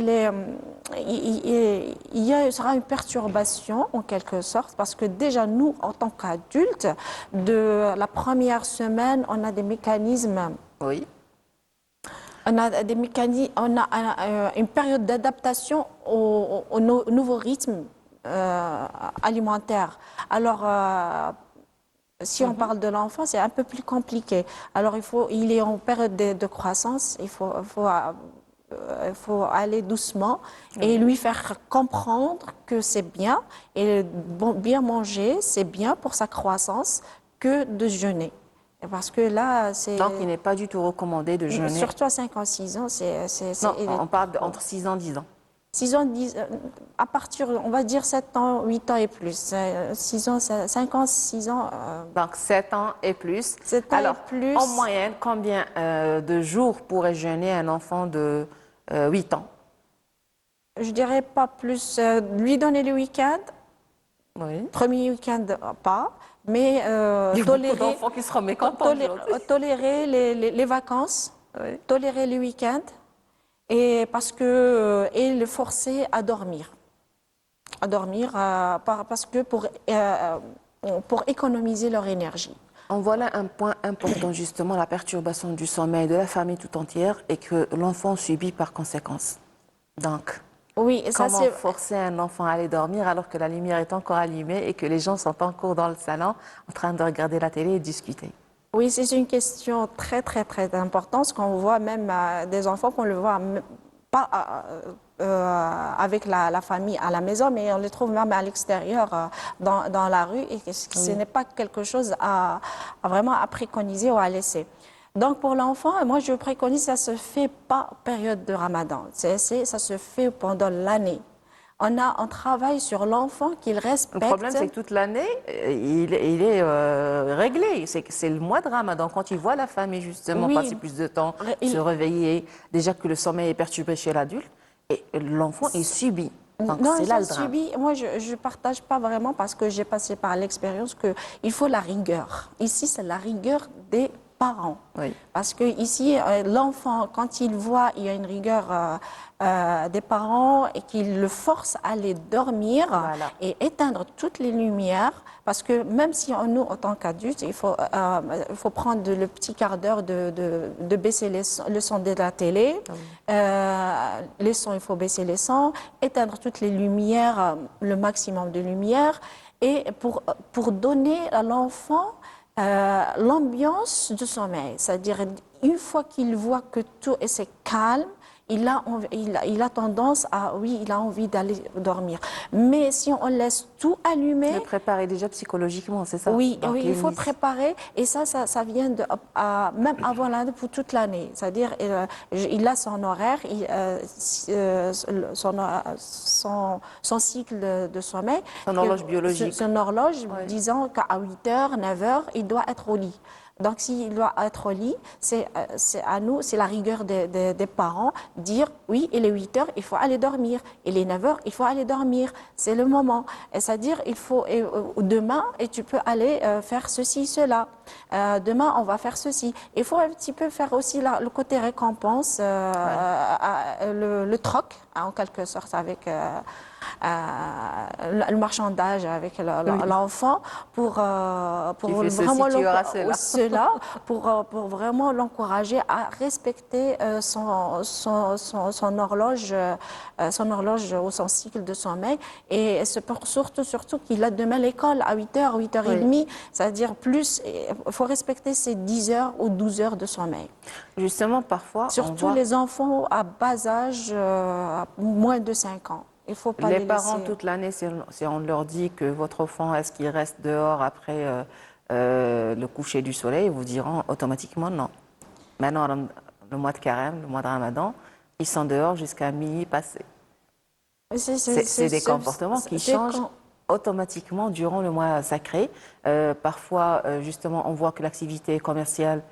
il sera une perturbation en quelque sorte parce que déjà nous en tant qu'adultes de la première semaine on a des mécanismes Oui. On a des mécanismes, on a une période d'adaptation au nouveau rythme alimentaire. Alors, si on parle de l'enfant, c'est un peu plus compliqué. Alors, il est en période de croissance, il faut aller doucement et lui faire comprendre que c'est bien et bien manger, c'est bien pour sa croissance que de jeûner. Parce que là, c'est... Donc, il n'est pas du tout recommandé de jeûner. Surtout à 5 ans, 6 ans, Non, on parle entre 6 ans et 10 ans. 6 ans, 10, à partir, on va dire 7 ans, 8 ans et plus. 6 ans, 5 ans, 6 ans. Donc, 7 ans et plus. 7 ans Alors, et plus. en moyenne, combien de jours pourrait jeûner un enfant de 8 ans? Je dirais pas plus. Lui donner le week-end. Oui. Premier week-end, pas. Mais Il y a beaucoup d'enfants qui seront mécontents aujourd'hui. tolérer les vacances, Oui. tolérer les week-ends, et parce que et le forcer à dormir, parce que pour économiser leur énergie. En voilà un point important, justement, la perturbation du sommeil de la famille tout entière et que l'enfant subit par conséquence. Donc, Oui, et ça comment c'est forcer un enfant à aller dormir alors que la lumière est encore allumée et que les gens sont encore dans le salon en train de regarder la télé et discuter? Oui, c'est une question très, très, très importante, parce qu'on voit même des enfants qu'on le voit pas avec la famille à la maison, mais on les trouve même à l'extérieur, dans la rue, et ce n'est pas quelque chose vraiment à préconiser ou à laisser. Donc pour l'enfant, moi je préconise, ça se fait pas période de Ramadan, ça se fait pendant l'année. On travaille sur l'enfant qu'il respecte. Le problème, c'est que toute l'année, il est réglé. C'est le mois de Ramadan. Quand il voit la famille, justement, Oui. passer plus de temps, se réveiller, déjà que le sommeil est perturbé chez l'adulte, et l'enfant, il subit. Donc, Non, c'est là ça le drame. subit. Moi, je ne partage pas vraiment parce que j'ai passé par l'expérience qu'il faut la rigueur. Ici, c'est la rigueur des parents. Oui. Parce que ici, l'enfant, quand il voit il y a une rigueur des parents et qu'il le force à aller dormir Voilà. et éteindre toutes les lumières, parce que même si nous, en tant qu'adultes, il faut prendre le petit quart d'heure de baisser le son de la télé, les sons, il faut baisser les sons, éteindre toutes les lumières, le maximum de lumière, et pour donner à l'enfant l'ambiance du sommeil, c'est-à-dire une fois qu'il voit que tout est calme, il a tendance il a envie d'aller dormir. Mais si on laisse tout allumer, Le préparer déjà psychologiquement, c'est ça? oui, Donc, il faut les- préparer, et ça vient même avant l'année, pour toute l'année. C'est-à-dire, il a son horaire, son cycle de sommeil. Son horloge biologique. Son horloge, Oui. disant qu'à 8h, 9h, il doit être au lit. Donc, s'il doit être au lit, c'est à nous, c'est la rigueur des parents, dire oui, il est 8h, il faut aller dormir. Il est 9h, il faut aller dormir. C'est le moment. C'est-à-dire, il faut demain, et tu peux aller faire ceci, cela. Demain, on va faire ceci. Il faut un petit peu faire aussi le côté récompense, le troc, en quelque sorte, avec le marchandage avec l'enfant pour Il fait ceci, vraiment tu auras cela. pour vraiment l'encourager à respecter son horloge ou son cycle de sommeil, et surtout qu'il a demain l'école à 8h, 8h30, c'est-à-dire plus, il faut respecter ses 10 heures ou 12 heures de sommeil. Justement, parfois, on Surtout voit les enfants à bas âge, moins de 5 ans. Il faut pas les les parents, laisser. toute l'année, si on leur dit que votre enfant, est-ce qu'il reste dehors après le coucher du soleil, ils vous diront automatiquement non. Maintenant, le mois de carême, le mois de Ramadan, ils sont dehors jusqu'à minuit passé. C'est des comportements qui changent automatiquement durant le mois sacré. Parfois, justement, on voit que l'activité commerciale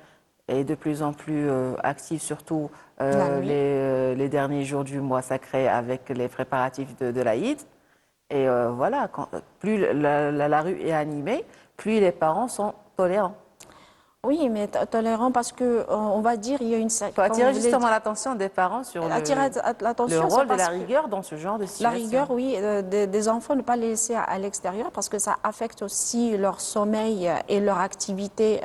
est de plus en plus active, surtout La nuit. les derniers jours du mois sacré avec les préparatifs de l'Aïd. Et voilà, plus la rue est animée, plus les parents sont tolérants. Oui, mais tolérant parce que on va dire il y a une. Il faut attirer justement l'attention des parents sur attirer le l'attention rôle de la parce que rigueur dans ce genre de la situation. rigueur, oui, des enfants, ne pas les laisser à l'extérieur parce que ça affecte aussi leur sommeil et leur activité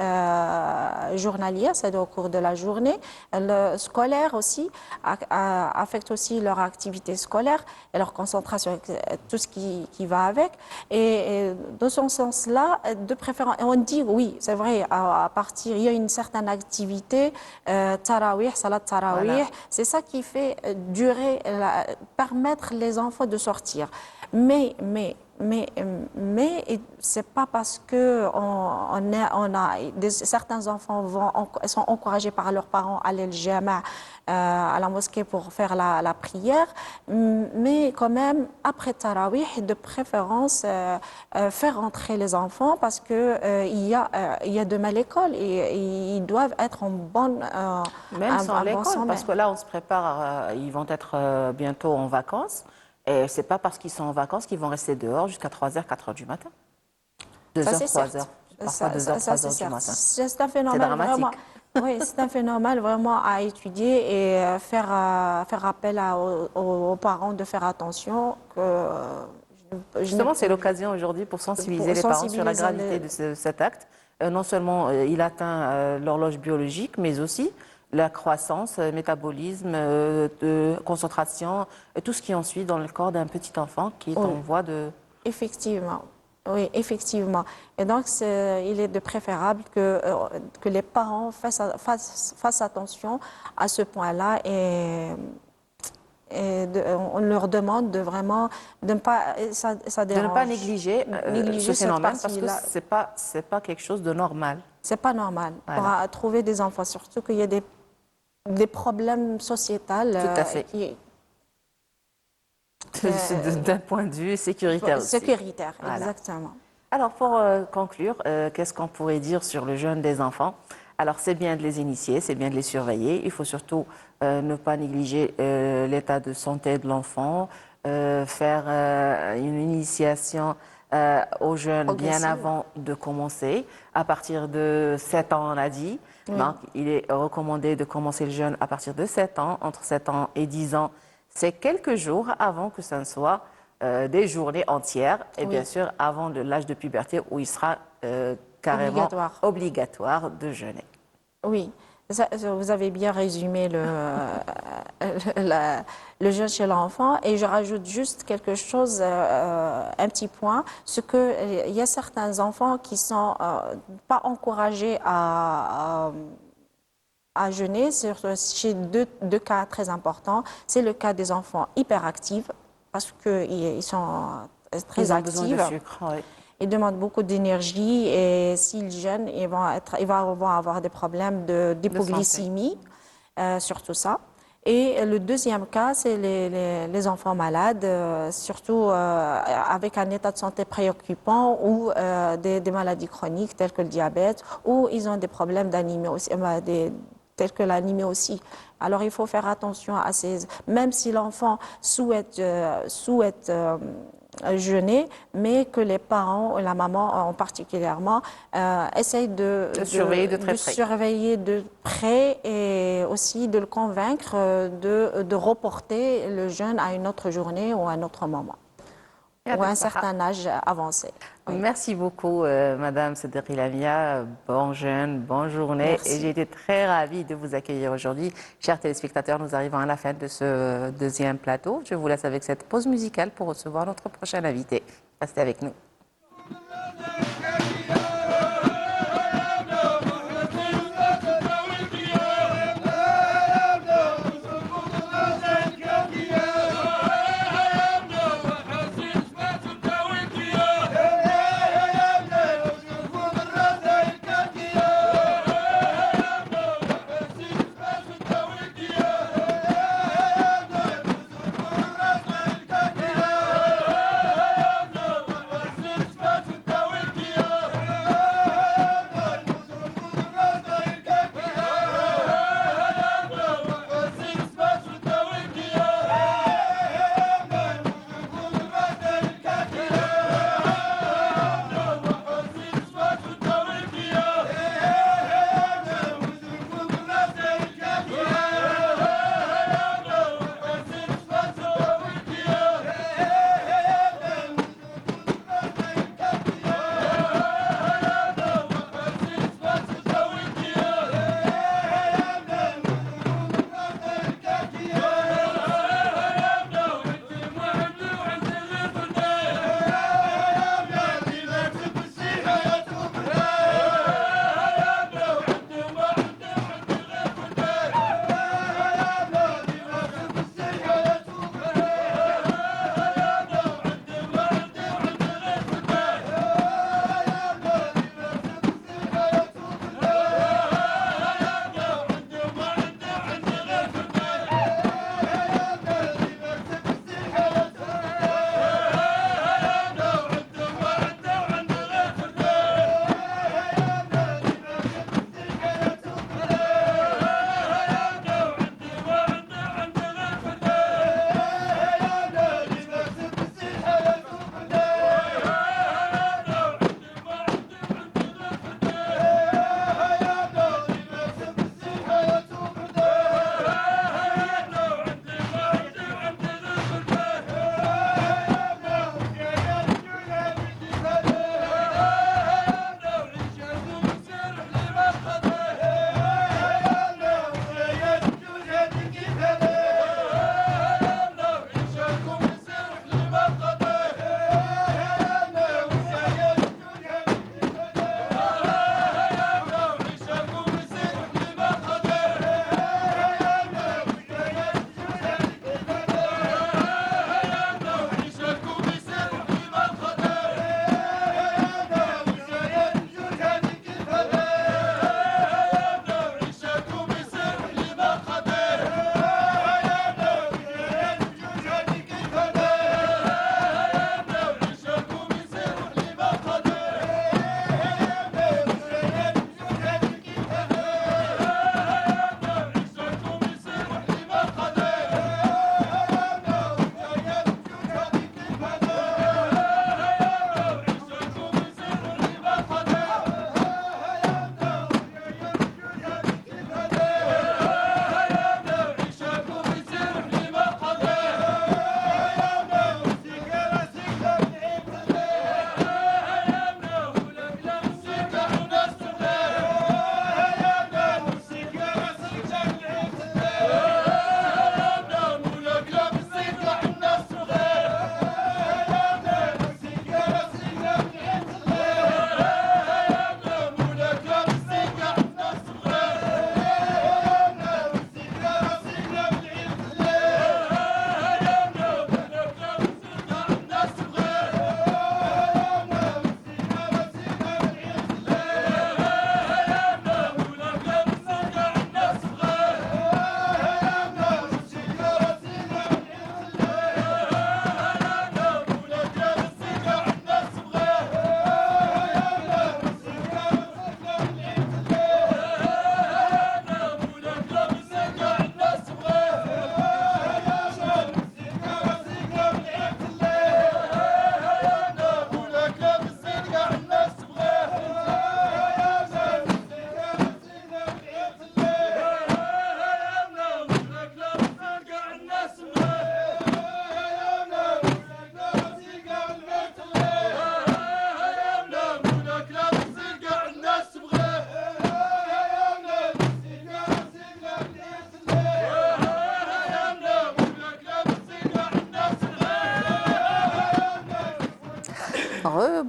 journalière, c'est-à-dire au cours de la journée. Le scolaire aussi affecte aussi leur activité scolaire et leur concentration, tout ce qui va avec. Et dans ce sens-là, de préférence, on dit oui, c'est vrai, à partir, il y a une certaine activité, tarawih, salat tarawih, Voilà. c'est ça qui fait durer, permettre les enfants de sortir. Mais c'est pas parce que certains enfants sont encouragés par leurs parents à aller à la mosquée pour faire la prière, mais quand même après Tarawih, de préférence faire rentrer les enfants parce que il y a demain l'école et ils doivent être en bonne Même sans bon l'école, sommeil. parce que là, on se prépare, ils vont être bientôt en vacances. Et c'est pas parce qu'ils sont en vacances qu'ils vont rester dehors jusqu'à 3h, 4h du matin. 2h, 3h. Parfois 2h, 3h du matin. C'est un phénomène dramatique. vraiment. Oui, c'est un phénomène vraiment à étudier et faire appel aux parents de faire attention. Justement, c'est l'occasion aujourd'hui pour sensibiliser les parents sur la gravité de cet acte. Non seulement il atteint l'horloge biologique, mais aussi la croissance, métabolisme, de concentration, tout ce qui en suit dans le corps d'un petit enfant qui est en voie de... Effectivement. Oui, effectivement. Et donc, il est de préférable que les parents fassent attention à ce point-là et on leur demande de vraiment de ne pas ça De ne pas dérange. négliger ce cette phénomène parce que partie-là. c'est pas quelque chose de normal. C'est pas normal Voilà. pour trouver des enfants, surtout qu'il y a des problèmes sociétals. Tout à fait. D'un point de vue sécuritaire aussi. Sécuritaire, Voilà. exactement. Alors, pour conclure, qu'est-ce qu'on pourrait dire sur le jeûne des enfants? Alors, c'est bien de les initier, c'est bien de les surveiller. Il faut surtout ne pas négliger l'état de santé de l'enfant, faire une initiation au jeûne bien avant de commencer. À partir de 7 ans, on a dit. Oui. Donc, il est recommandé de commencer le jeûne à partir de 7 ans. Entre 7 ans et 10 ans, c'est quelques jours avant que ça ne soit des journées entières. Et bien sûr, avant l'âge de puberté où il sera carrément obligatoire de jeûner. Oui, vous avez bien résumé le jeûne chez l'enfant et je rajoute juste quelque chose, un petit point, c'est qu'il y a certains enfants qui sont pas encouragés à jeûner, chez deux cas très importants. C'est le cas des enfants hyperactifs parce qu'ils sont très Ils ont actifs. besoin de sucre, oui. Ils demandent beaucoup d'énergie et s'ils jeûnent, ils vont avoir des problèmes d'hypoglycémie, surtout ça. Et le deuxième cas, c'est les enfants malades, surtout avec un état de santé préoccupant ou des maladies chroniques telles que le diabète, ou ils ont des problèmes d'anémie aussi, tels que l'anémie aussi. Alors il faut faire attention à ces... Même si l'enfant souhaite jeûner, mais que les parents, la maman en particulièrement, essayent de surveiller de près et aussi de le convaincre de reporter le jeûne à une autre journée ou à un autre moment, ou à un certain âge avancé. Oui. Merci beaucoup, Madame Sederi Lamia. Bon jeûne, bonne journée. Merci. Et j'ai été très ravie de vous accueillir aujourd'hui. Chers téléspectateurs, nous arrivons à la fin de ce deuxième plateau. Je vous laisse avec cette pause musicale pour recevoir notre prochain invité. Restez avec nous.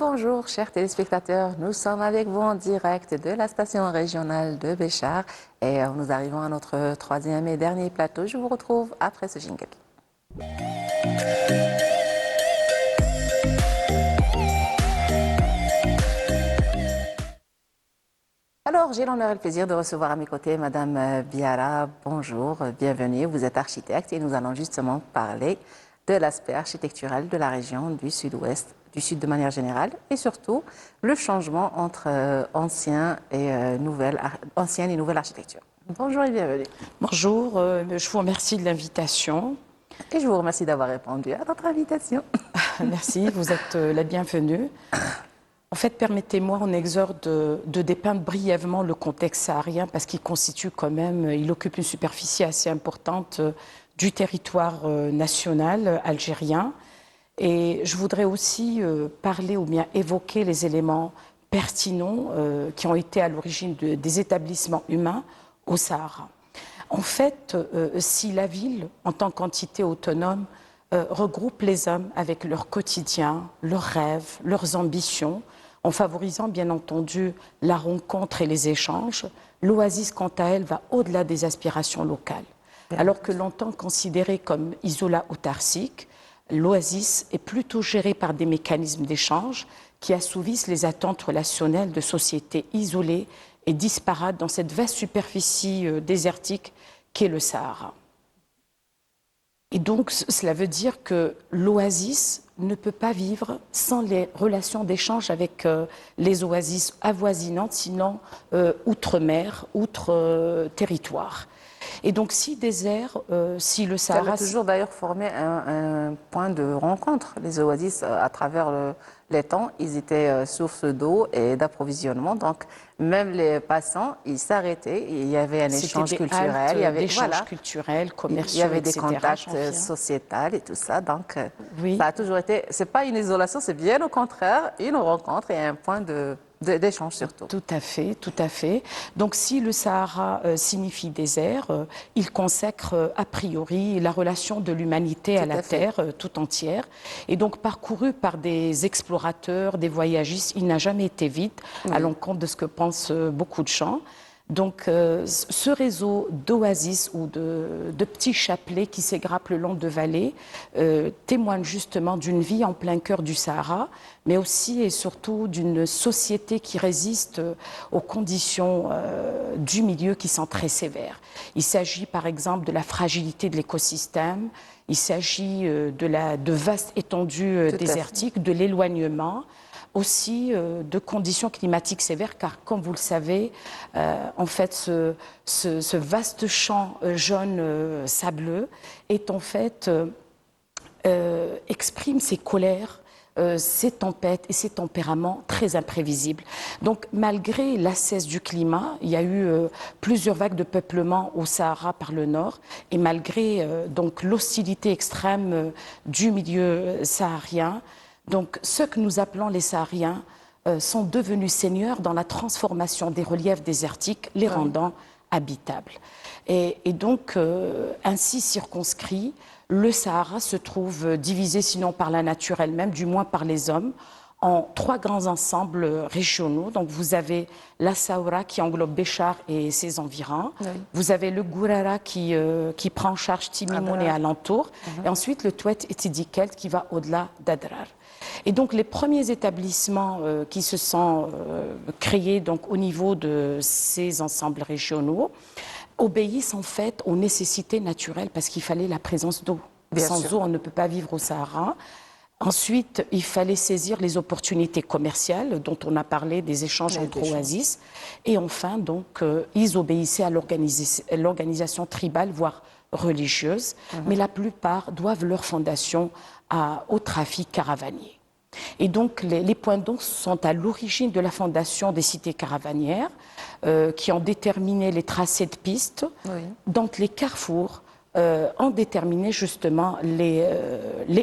Bonjour chers téléspectateurs, nous sommes avec vous en direct de la station régionale de Béchar et nous arrivons à notre troisième et dernier plateau. Je vous retrouve après ce jingle. Alors, j'ai l'honneur et le plaisir de recevoir à mes côtés Madame Biara. Bonjour, bienvenue. Vous êtes architecte et nous allons justement parler de l'aspect architectural de la région du Sud-Ouest, du Sud de manière générale, et surtout le changement entre ancienne et nouvelle architecture. Bonjour et bienvenue. Bonjour, je vous remercie de l'invitation. Et je vous remercie d'avoir répondu à notre invitation. Merci, vous êtes la bienvenue. En fait, permettez-moi en exorde de dépeindre brièvement le contexte saharien parce qu'il constitue quand même, il occupe une superficie assez importante du territoire national algérien. Et je voudrais aussi parler ou bien évoquer les éléments pertinents qui ont été à l'origine des établissements humains au Sahara. En fait, si la ville, en tant qu'entité autonome, regroupe les hommes avec leur quotidien, leurs rêves, leurs ambitions, en favorisant bien entendu la rencontre et les échanges, l'oasis, quant à elle, va au-delà des aspirations locales. Alors que longtemps considérée comme isola-autarcique, l'oasis est plutôt gérée par des mécanismes d'échange qui assouvissent les attentes relationnelles de sociétés isolées et disparates dans cette vaste superficie désertique qu'est le Sahara. Et donc, cela veut dire que l'oasis ne peut pas vivre sans les relations d'échange avec les oasis avoisinantes, sinon outre-mer, outre-territoire. Et donc, si désert, si le Sahara... Ça a toujours d'ailleurs formé un point de rencontre. Les oasis, à travers les temps, ils étaient source d'eau et d'approvisionnement. Donc, même les passants, ils s'arrêtaient. Il y avait un échange culturel. Il y avait échanges culturels, commerciaux, il y avait etc., des contacts sociétals et tout ça. Donc, oui. Ça a toujours été... C'est pas une isolation, c'est bien au contraire une rencontre et un point d'échange surtout. Tout à fait, tout à fait. Donc si le Sahara signifie désert, il consacre a priori la relation de l'humanité à la Terre tout entière. Et donc parcouru par des explorateurs, des voyagistes, il n'a jamais été vide, à l'encontre de ce que pensent beaucoup de gens. Donc ce réseau d'oasis ou de petits chapelets qui s'égrappent le long de vallées témoigne justement d'une vie en plein cœur du Sahara, mais aussi et surtout d'une société qui résiste aux conditions du milieu qui sont très sévères. Il s'agit par exemple de la fragilité de l'écosystème, il s'agit de vastes étendues désertiques, de l'éloignement, aussi de conditions climatiques sévères, car comme vous le savez, en fait, ce vaste champ jaune sableux est en fait exprime ses colères, ses tempêtes et ses tempéraments très imprévisibles. Donc, malgré l'assesse du climat, il y a eu plusieurs vagues de peuplement au Sahara par le nord, et malgré donc l'hostilité extrême du milieu saharien. Donc, ceux que nous appelons les Sahariens sont devenus seigneurs dans la transformation des reliefs désertiques, les rendant habitables. Et donc, ainsi circonscrit, le Sahara se trouve divisé, sinon par la nature elle-même, du moins par les hommes, en trois grands ensembles régionaux. Donc, vous avez la Saoura qui englobe Béchar et ses environs. Oui. Vous avez le Gourara qui prend en charge Timimoun et alentour. Et ensuite, le Touet et Tidikelt qui va au-delà d'Adrar. Et donc les premiers établissements qui se sont créés donc, au niveau de ces ensembles régionaux obéissent en fait aux nécessités naturelles parce qu'il fallait la présence d'eau. Sans eau, on ne peut pas vivre au Sahara. Ensuite, il fallait saisir les opportunités commerciales dont on a parlé, des échanges entre oasis. Et enfin, donc, ils obéissaient à l'organisation tribale, voire religieuse, mais la plupart doivent leur fondation au trafic caravanier. Et donc, les points d'eau sont à l'origine de la fondation des cités caravanières qui ont déterminé les tracés de pistes. Oui. Donc, les carrefours ont déterminé justement les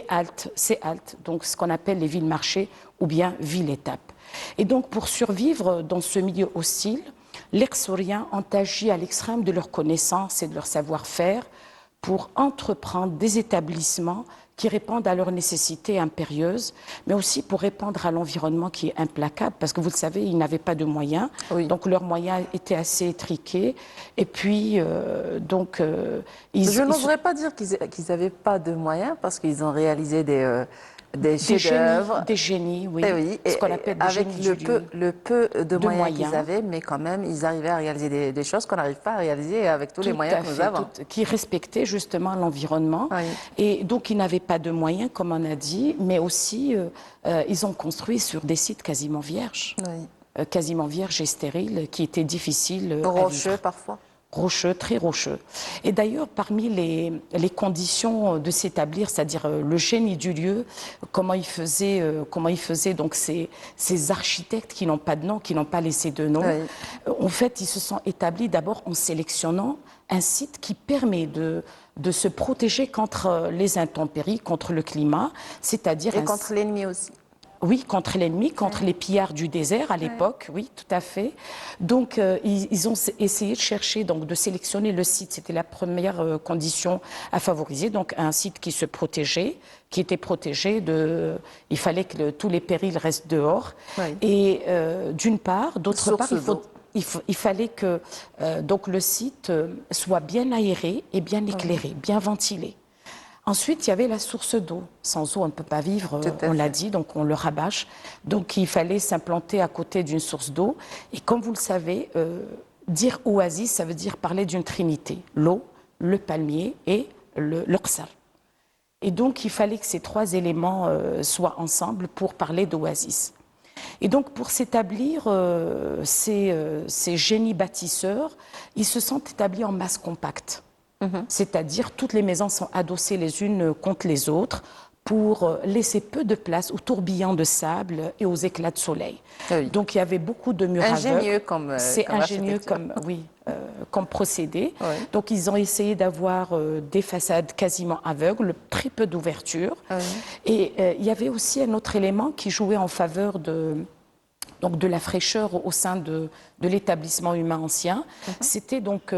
haltes, ces haltes, donc ce qu'on appelle les villes-marchés ou bien villes-étapes. Et donc, pour survivre dans ce milieu hostile, les Xoriens ont agi à l'extrême de leur connaissance et de leur savoir-faire pour entreprendre des établissements qui répondent à leurs nécessités impérieuses, mais aussi pour répondre à l'environnement qui est implacable, parce que vous le savez, ils n'avaient pas de moyens, Oui. donc leurs moyens étaient assez étriqués, et puis Je n'oserais pas dire qu'ils n'avaient pas de moyens parce qu'ils ont réalisé des chefs-d'œuvre. des génies, oui, Eh oui, ce qu'on appelle des avec génies du lieu. le peu de moyens qu'ils moyens. avaient, mais quand même, ils arrivaient à réaliser des choses qu'on n'arrive pas à réaliser avec tous les Tout moyens à que nous fait, avons. qui respectaient justement l'environnement. Oui. Et donc, ils n'avaient pas de moyens, comme on a dit, mais aussi, ils ont construit sur des sites quasiment vierges. Oui. Quasiment vierges et stériles, qui étaient difficiles à Rocheux vivre. parfois. Rocheux, très rocheux. Et d'ailleurs, parmi les conditions de s'établir, c'est-à-dire le génie du lieu, comment ils faisaient donc ces architectes qui n'ont pas de nom, qui n'ont pas laissé de nom, en fait, ils se sont établis d'abord en sélectionnant un site qui permet de se protéger contre les intempéries, contre le climat, c'est-à-dire Et contre l'ennemi aussi. oui, contre l'ennemi, contre les pillards du désert à l'époque, oui, tout à fait. Donc, ils ont essayé de chercher, donc, de sélectionner le site. C'était la première condition à favoriser. Donc, un site qui se protégeait, qui était protégé de. Il fallait que tous les périls restent dehors. Oui. Et d'une part, d'autre part, Source d'eau. il fallait que donc le site soit bien aéré et bien éclairé, bien ventilé. Ensuite, il y avait la source d'eau. Sans eau, on ne peut pas vivre, Tout à on l'a fait. dit, donc on le rabâche. Donc il fallait s'implanter à côté d'une source d'eau. Et comme vous le savez, dire oasis, ça veut dire parler d'une trinité. L'eau, le palmier et l'oxar. Et donc il fallait que ces trois éléments soient ensemble pour parler d'oasis. Et donc pour s'établir, ces génies bâtisseurs, ils se sont établis en masse compacte. C'est-à-dire toutes les maisons sont adossées les unes contre les autres pour laisser peu de place aux tourbillons de sable et aux éclats de soleil. Oui. Donc il y avait beaucoup de murs Ingénieux aveugles. comme C'est comme ingénieux architecture. comme procédé. Oui. Donc ils ont essayé d'avoir des façades quasiment aveugles, très peu d'ouverture. Oui. Et il y avait aussi un autre élément qui jouait en faveur donc de la fraîcheur au sein de l'établissement humain ancien. C'était donc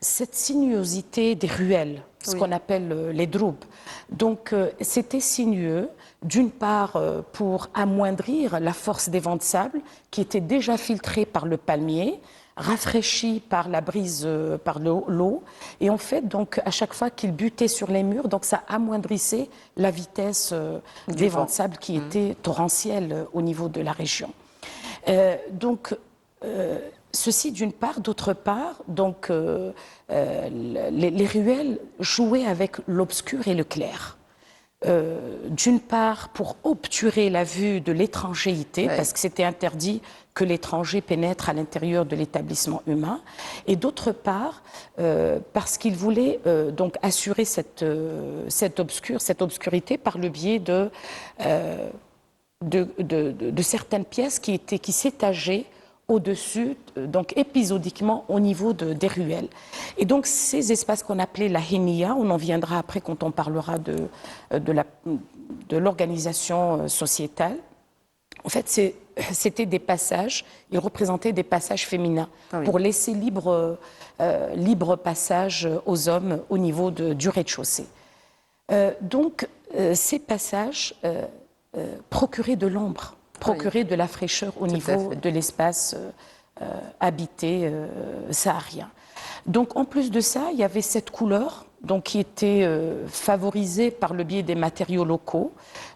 cette sinuosité des ruelles, ce qu'on appelle les droubs. Donc c'était sinueux, d'une part pour amoindrir la force des vents de sable qui étaient déjà filtrés par le palmier, rafraîchis par la brise, par l'eau. Et en fait, donc, à chaque fois qu'ils butaient sur les murs, donc ça amoindrissait la vitesse des vents de sable qui étaient torrentiels au niveau de la région. Ceci d'une part, d'autre part, donc les ruelles jouaient avec l'obscur et le clair. D'une part, pour obturer la vue de l'étrangéité, Oui. parce que c'était interdit que l'étranger pénètre à l'intérieur de l'établissement humain, et d'autre part, parce qu'ils voulaient donc assurer cette obscurité par le biais de certaines pièces qui s'étageaient au-dessus, donc épisodiquement au niveau des ruelles. Et donc ces espaces qu'on appelait la Hinia, on en viendra après quand on parlera de l'organisation sociétale, en fait c'était des passages, ils représentaient des passages féminins pour laisser libre passage aux hommes au niveau du rez-de-chaussée. Ces passages procuraient de l'ombre, procuraient de la fraîcheur au niveau de l'espace habité saharien. Donc en plus de ça, il y avait cette couleur donc, qui était favorisée par le biais des matériaux locaux.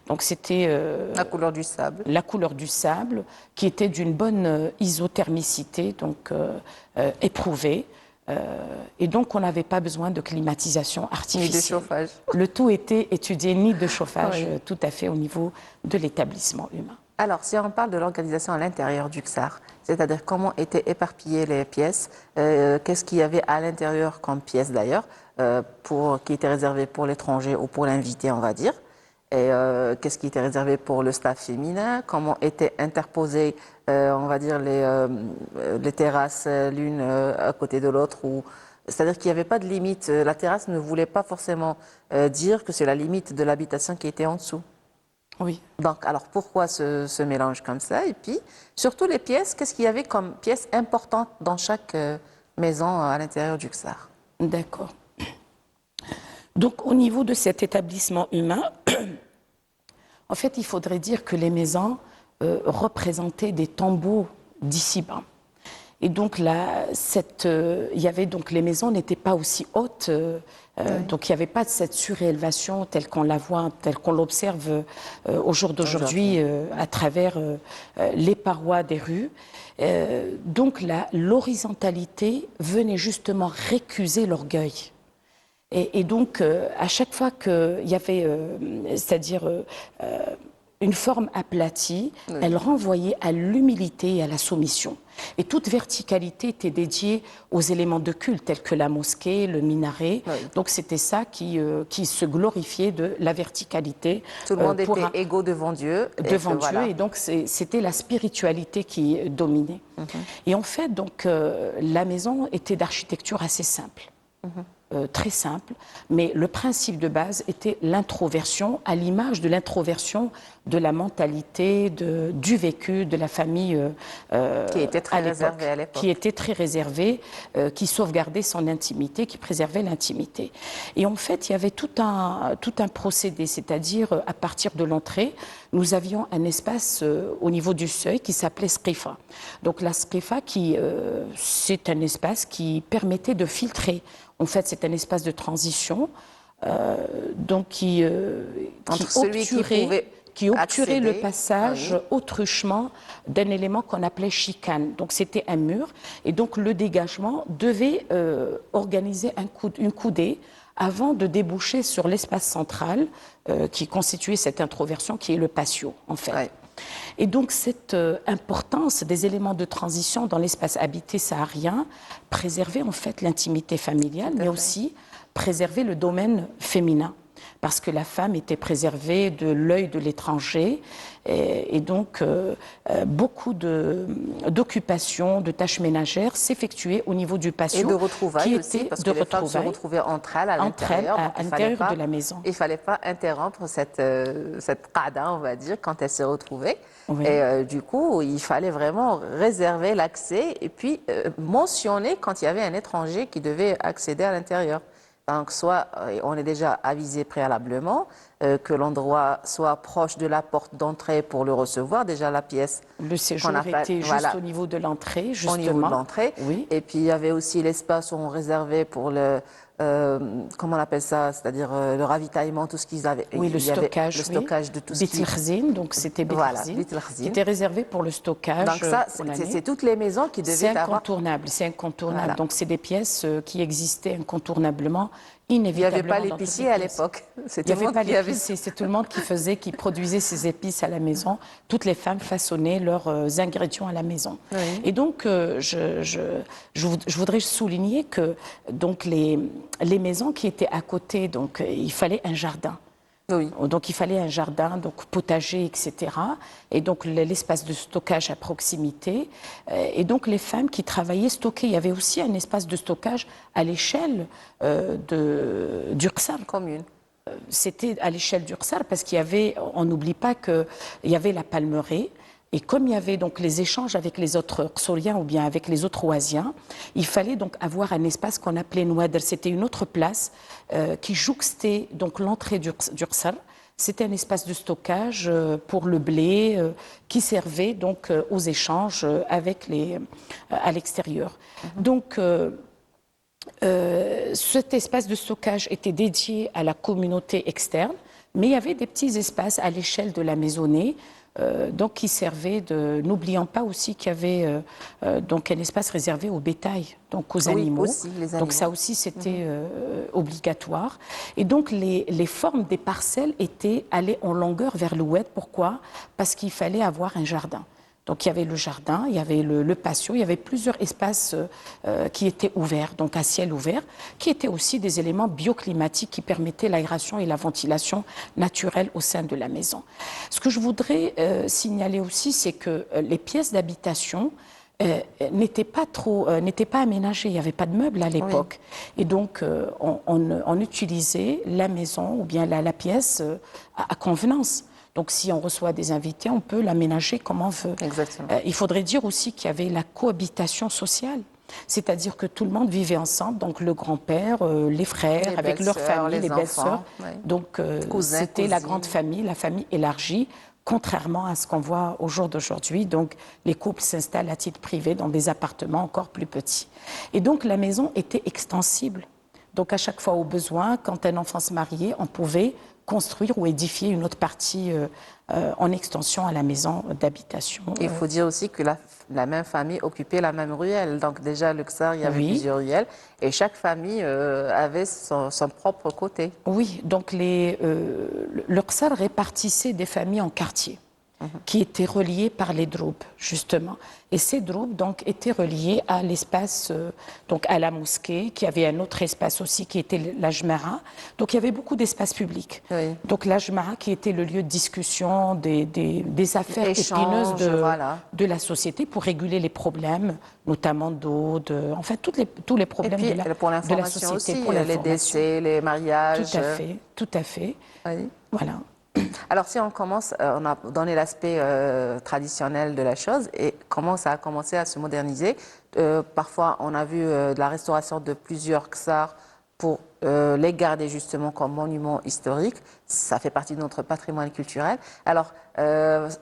Donc c'était La couleur du sable. la couleur du sable, qui était d'une bonne isothermicité, donc éprouvée. Et donc, on n'avait pas besoin de climatisation Ni artificielle. de chauffage. Le tout était étudié, ni de chauffage, Oui. tout à fait au niveau de l'établissement humain. Alors, si on parle de l'organisation à l'intérieur du XAR, c'est-à-dire comment étaient éparpillées les pièces, qu'est-ce qu'il y avait à l'intérieur comme pièces d'ailleurs, qui était réservé pour l'étranger ou pour l'invité, on va dire, et qu'est-ce qui était réservé pour le staff féminin, comment étaient interposées, on va dire, les terrasses l'une à côté de l'autre, c'est-à-dire qu'il n'y avait pas de limite. La terrasse ne voulait pas forcément dire que c'est la limite de l'habitation qui était en dessous. Oui. Donc, alors pourquoi ce mélange comme ça? Et puis, surtout les pièces, qu'est-ce qu'il y avait comme pièces importantes dans chaque maison à l'intérieur du XAR? D'accord. Donc, au niveau de cet établissement humain, en fait, il faudrait dire que les maisons représentaient des tombeaux d'ici-bas. Et donc là, il y avait donc les maisons n'étaient pas aussi hautes, donc il n'y avait pas de cette surélévation telle qu'on la voit, telle qu'on l'observe au jour d'aujourd'hui à travers les parois des rues. Donc l'horizontalité venait justement récuser l'orgueil. Et donc à chaque fois qu'il y avait, c'est-à-dire une forme aplatie, elle renvoyait à l'humilité et à la soumission. Et toute verticalité était dédiée aux éléments de culte, tels que la mosquée, le minaret. Oui. Donc c'était ça qui se glorifiait de la verticalité. Tout le monde était égaux devant Dieu. Devant Dieu, voilà. Et donc c'était la spiritualité qui dominait. Et en fait, donc, la maison était d'architecture assez simple. Très simple, mais le principe de base était l'introversion, à l'image de l'introversion de la mentalité, du vécu, de la famille qui était très réservée à l'époque. Qui était très réservée, qui sauvegardait son intimité, qui préservait l'intimité. Et en fait, il y avait tout un procédé, c'est-à-dire à partir de l'entrée, nous avions un espace au niveau du seuil qui s'appelait skrifa. Donc la skrifa, c'est un espace qui permettait de filtrer. En fait, c'est un espace de transition donc qui obturait le passage au truchement d'un élément qu'on appelait chicane. Donc c'était un mur et donc le dégagement devait organiser une coudée avant de déboucher sur l'espace central qui constituait cette introversion qui est le patio en fait. Ouais. Et donc cette importance des éléments de transition dans l'espace habité saharien préservait en fait l'intimité familiale, mais aussi préserver le domaine féminin, parce que la femme était préservée de l'œil de l'étranger et donc beaucoup d'occupations, de tâches ménagères s'effectuaient au niveau du patio. Et de retrouvailles aussi, parce que les femmes se retrouvaient entre elles à l'intérieur de la maison. Il ne fallait pas interrompre cette qada, on va dire, quand elles se retrouvaient. Oui. Et du coup, il fallait vraiment réserver l'accès et puis mentionner quand il y avait un étranger qui devait accéder à l'intérieur. Donc, soit on est déjà avisé préalablement, que l'endroit soit proche de la porte d'entrée pour le recevoir, déjà la pièce. Le séjour était juste au niveau de l'entrée, justement. Au niveau de l'entrée. Oui. Et puis, il y avait aussi l'espace où on réservait pour le... comment on appelle ça, c'est-à-dire le ravitaillement, tout ce qu'ils avaient. Oui, le stockage. Le stockage de tout ce qui... Bitlkhzin, donc c'était Bitlkhzin, qui était réservé pour le stockage. Donc ça, c'est toutes les maisons qui devaient avoir... C'est incontournable. Voilà. Donc c'est des pièces qui existaient incontournablement, inévitablement. Il n'y avait pas l'épicier à l'époque. Il n'y avait pas l'épicier, c'est tout le monde qui produisait ses épices à la maison. Toutes les femmes façonnaient leurs ingrédients à la maison. Oui. Et donc, je voudrais souligner que donc, les maisons qui étaient à côté, donc il fallait un jardin. Oui. Donc il fallait un jardin, donc potager, etc. Et donc l'espace de stockage à proximité. Et donc les femmes qui travaillaient stockaient. Il y avait aussi un espace de stockage à l'échelle d'Ursar. Commune. C'était à l'échelle d'Ursar parce qu'il y avait, on n'oublie pas qu'il y avait la palmeraie. Et comme il y avait donc les échanges avec les autres Ksoriens ou bien avec les autres Oisiens, il fallait donc avoir un espace qu'on appelait Nouadr. C'était une autre place qui jouxtait donc l'entrée d'Ursar. C'était un espace de stockage pour le blé qui servait donc aux échanges avec à l'extérieur. Donc cet espace de stockage était dédié à la communauté externe, mais il y avait des petits espaces à l'échelle de la maisonnée. Donc qui servait de... N'oublions pas aussi qu'il y avait donc un espace réservé au bétail, donc aux animaux. Aussi, les animaux. Donc ça aussi c'était obligatoire. Et donc les formes des parcelles allaient en longueur vers l'ouest. Pourquoi? Parce qu'il fallait avoir un jardin. Donc il y avait le jardin, il y avait le patio, il y avait plusieurs espaces qui étaient ouverts, donc à ciel ouvert, qui étaient aussi des éléments bioclimatiques qui permettaient l'aération et la ventilation naturelle au sein de la maison. Ce que je voudrais signaler aussi, c'est que les pièces d'habitation n'étaient pas aménagées, il n'y avait pas de meubles à l'époque. Oui. Et donc on utilisait la maison ou bien la pièce à convenance. Donc, si on reçoit des invités, on peut l'aménager comme on veut. Exactement. Il faudrait dire aussi qu'il y avait la cohabitation sociale. C'est-à-dire que tout le monde vivait ensemble, donc le grand-père, les frères, Les avec leurs belles-sœurs, familles, les les belles-sœurs. enfants, oui. Donc Cousins, c'était la cousines. grande famille, la famille élargie, contrairement à ce qu'on voit au jour d'aujourd'hui. Donc les couples s'installent à titre privé dans des appartements encore plus petits. Et donc la maison était extensible. Donc à chaque fois au besoin, quand un enfant se mariait, on pouvait construire ou édifier une autre partie en extension à la maison d'habitation. Il faut dire aussi que la même famille occupait la même ruelle. Donc déjà, le Ksar, il y avait Oui. plusieurs ruelles et chaque famille avait son propre côté. Oui, donc le Ksar répartissait des familles en quartiers qui étaient reliés par les droubs, justement. Et ces droubs, donc, étaient reliés à l'espace, donc à la mosquée, qui avait un autre espace aussi, qui était la Jmara. Donc, il y avait beaucoup d'espaces publics. Oui. Donc, la Jmara, qui était le lieu de discussion des affaires Échanges, épineuses voilà. de la société pour réguler les problèmes, notamment d'eau, enfin, tous les Et problèmes puis, de la, pour de la l'information société. aussi, Pour les l'information. décès, les mariages. Tout à fait, tout à fait. Oui. Voilà. Alors, si on commence, on a donné l'aspect traditionnel de la chose et comment ça a commencé à se moderniser. Parfois, on a vu de la restauration de plusieurs ksars pour les garder justement comme monuments historiques. Ça fait partie de notre patrimoine culturel. Alors,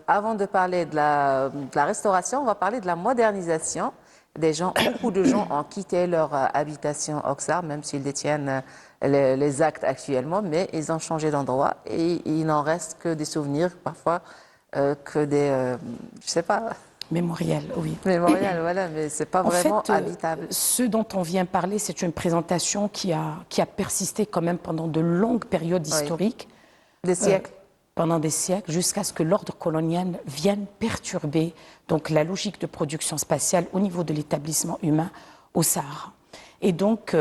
avant de parler de la restauration, on va parler de la modernisation. Beaucoup de gens ont quitté leur habitation au Ksar, même s'ils détiennent les actes actuellement, mais ils ont changé d'endroit et il n'en reste que des souvenirs, parfois que des, je sais pas, Mémorial, oui. mémorial, voilà, mais c'est pas En vraiment fait, habitable. ce dont on vient parler, c'est une présentation qui a persisté quand même pendant de longues périodes historiques, Des siècles. pendant des siècles, jusqu'à ce que l'ordre colonial vienne perturber donc, la logique de production spatiale au niveau de l'établissement humain au Sahara. Et donc,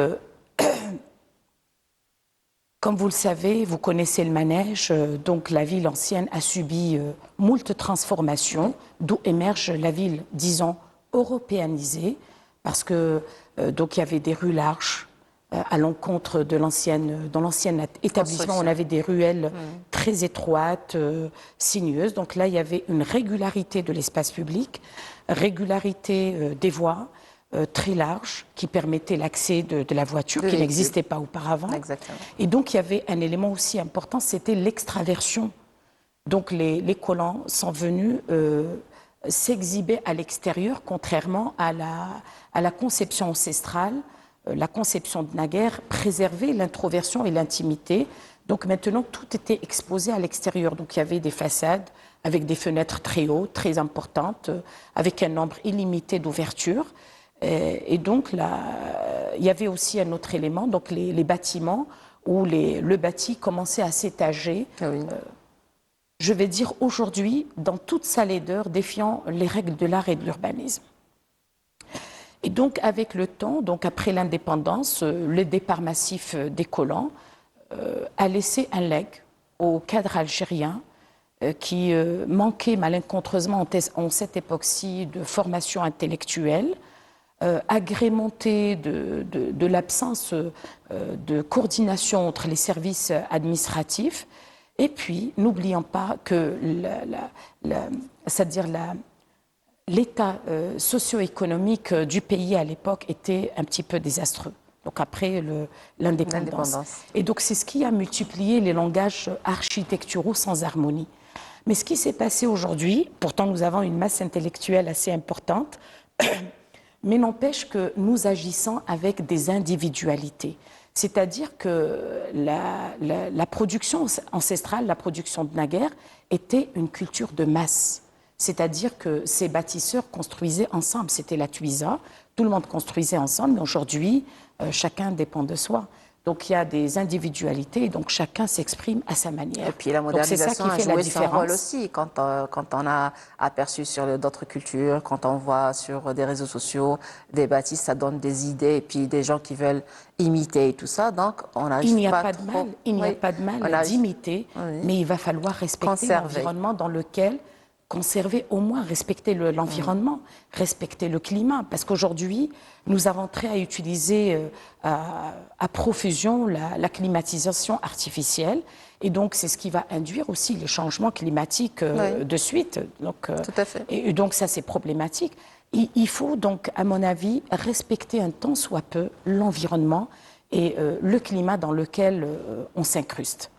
comme vous le savez, vous connaissez le manège, donc la ville ancienne a subi moult transformations, d'où émerge la ville, disons, européanisée, parce que donc il y avait des rues larges à l'encontre de dans l'ancien établissement, on avait des ruelles très étroites, sinueuses. Donc là, il y avait une régularité de l'espace public, régularité des voies, très large qui permettait l'accès de la voiture De qui véhicules. n'existait pas auparavant. Exactement. Et donc il y avait un élément aussi important, c'était l'extraversion. Donc les colons sont venus s'exhiber à l'extérieur, contrairement à la conception ancestrale, la conception de naguère, préserver l'introversion et l'intimité. Donc maintenant, tout était exposé à l'extérieur. Donc il y avait des façades avec des fenêtres très hautes, très importantes, avec un nombre illimité d'ouvertures. Et donc là, il y avait aussi un autre élément, donc les bâtiments où le bâti commençait à s'étager. Ah oui. Je vais dire aujourd'hui, dans toute sa laideur, défiant les règles de l'art et de l'urbanisme. Et donc, avec le temps, donc après l'indépendance, le départ massif des colons a laissé un legs au cadre algérien qui manquait malencontreusement en cette époque-ci de formation intellectuelle, agrémenté de l'absence de coordination entre les services administratifs. Et puis, n'oublions pas que c'est-à-dire l'état socio-économique du pays à l'époque était un petit peu désastreux. Donc après l'indépendance. Et donc c'est ce qui a multiplié les langages architecturaux sans harmonie. Mais ce qui s'est passé aujourd'hui, pourtant nous avons une masse intellectuelle assez importante, mais n'empêche que nous agissons avec des individualités. C'est-à-dire que la production ancestrale, la production de naguère, était une culture de masse. C'est-à-dire que ces bâtisseurs construisaient ensemble. C'était la Tuisa, tout le monde construisait ensemble, mais aujourd'hui, chacun dépend de soi. Donc il y a des individualités, donc chacun s'exprime à sa manière. Et puis la modernisation a joué son rôle aussi quand on a aperçu sur d'autres cultures, quand on voit sur des réseaux sociaux des bâtisses, ça donne des idées et puis des gens qui veulent imiter et tout ça. Donc on n'arrive pas Il n'y a pas de mal d'imiter, Oui. mais il va falloir respecter Conserver. l'environnement dans lequel conserver, au moins respecter l'environnement, respecter le climat. Parce qu'aujourd'hui, nous avons trait à utiliser à profusion la climatisation artificielle. Et donc, c'est ce qui va induire aussi les changements climatiques de suite. Donc, Tout à fait. Et donc, ça, c'est problématique. Il faut donc, à mon avis, respecter un tant soit peu l'environnement et le climat dans lequel on s'incruste.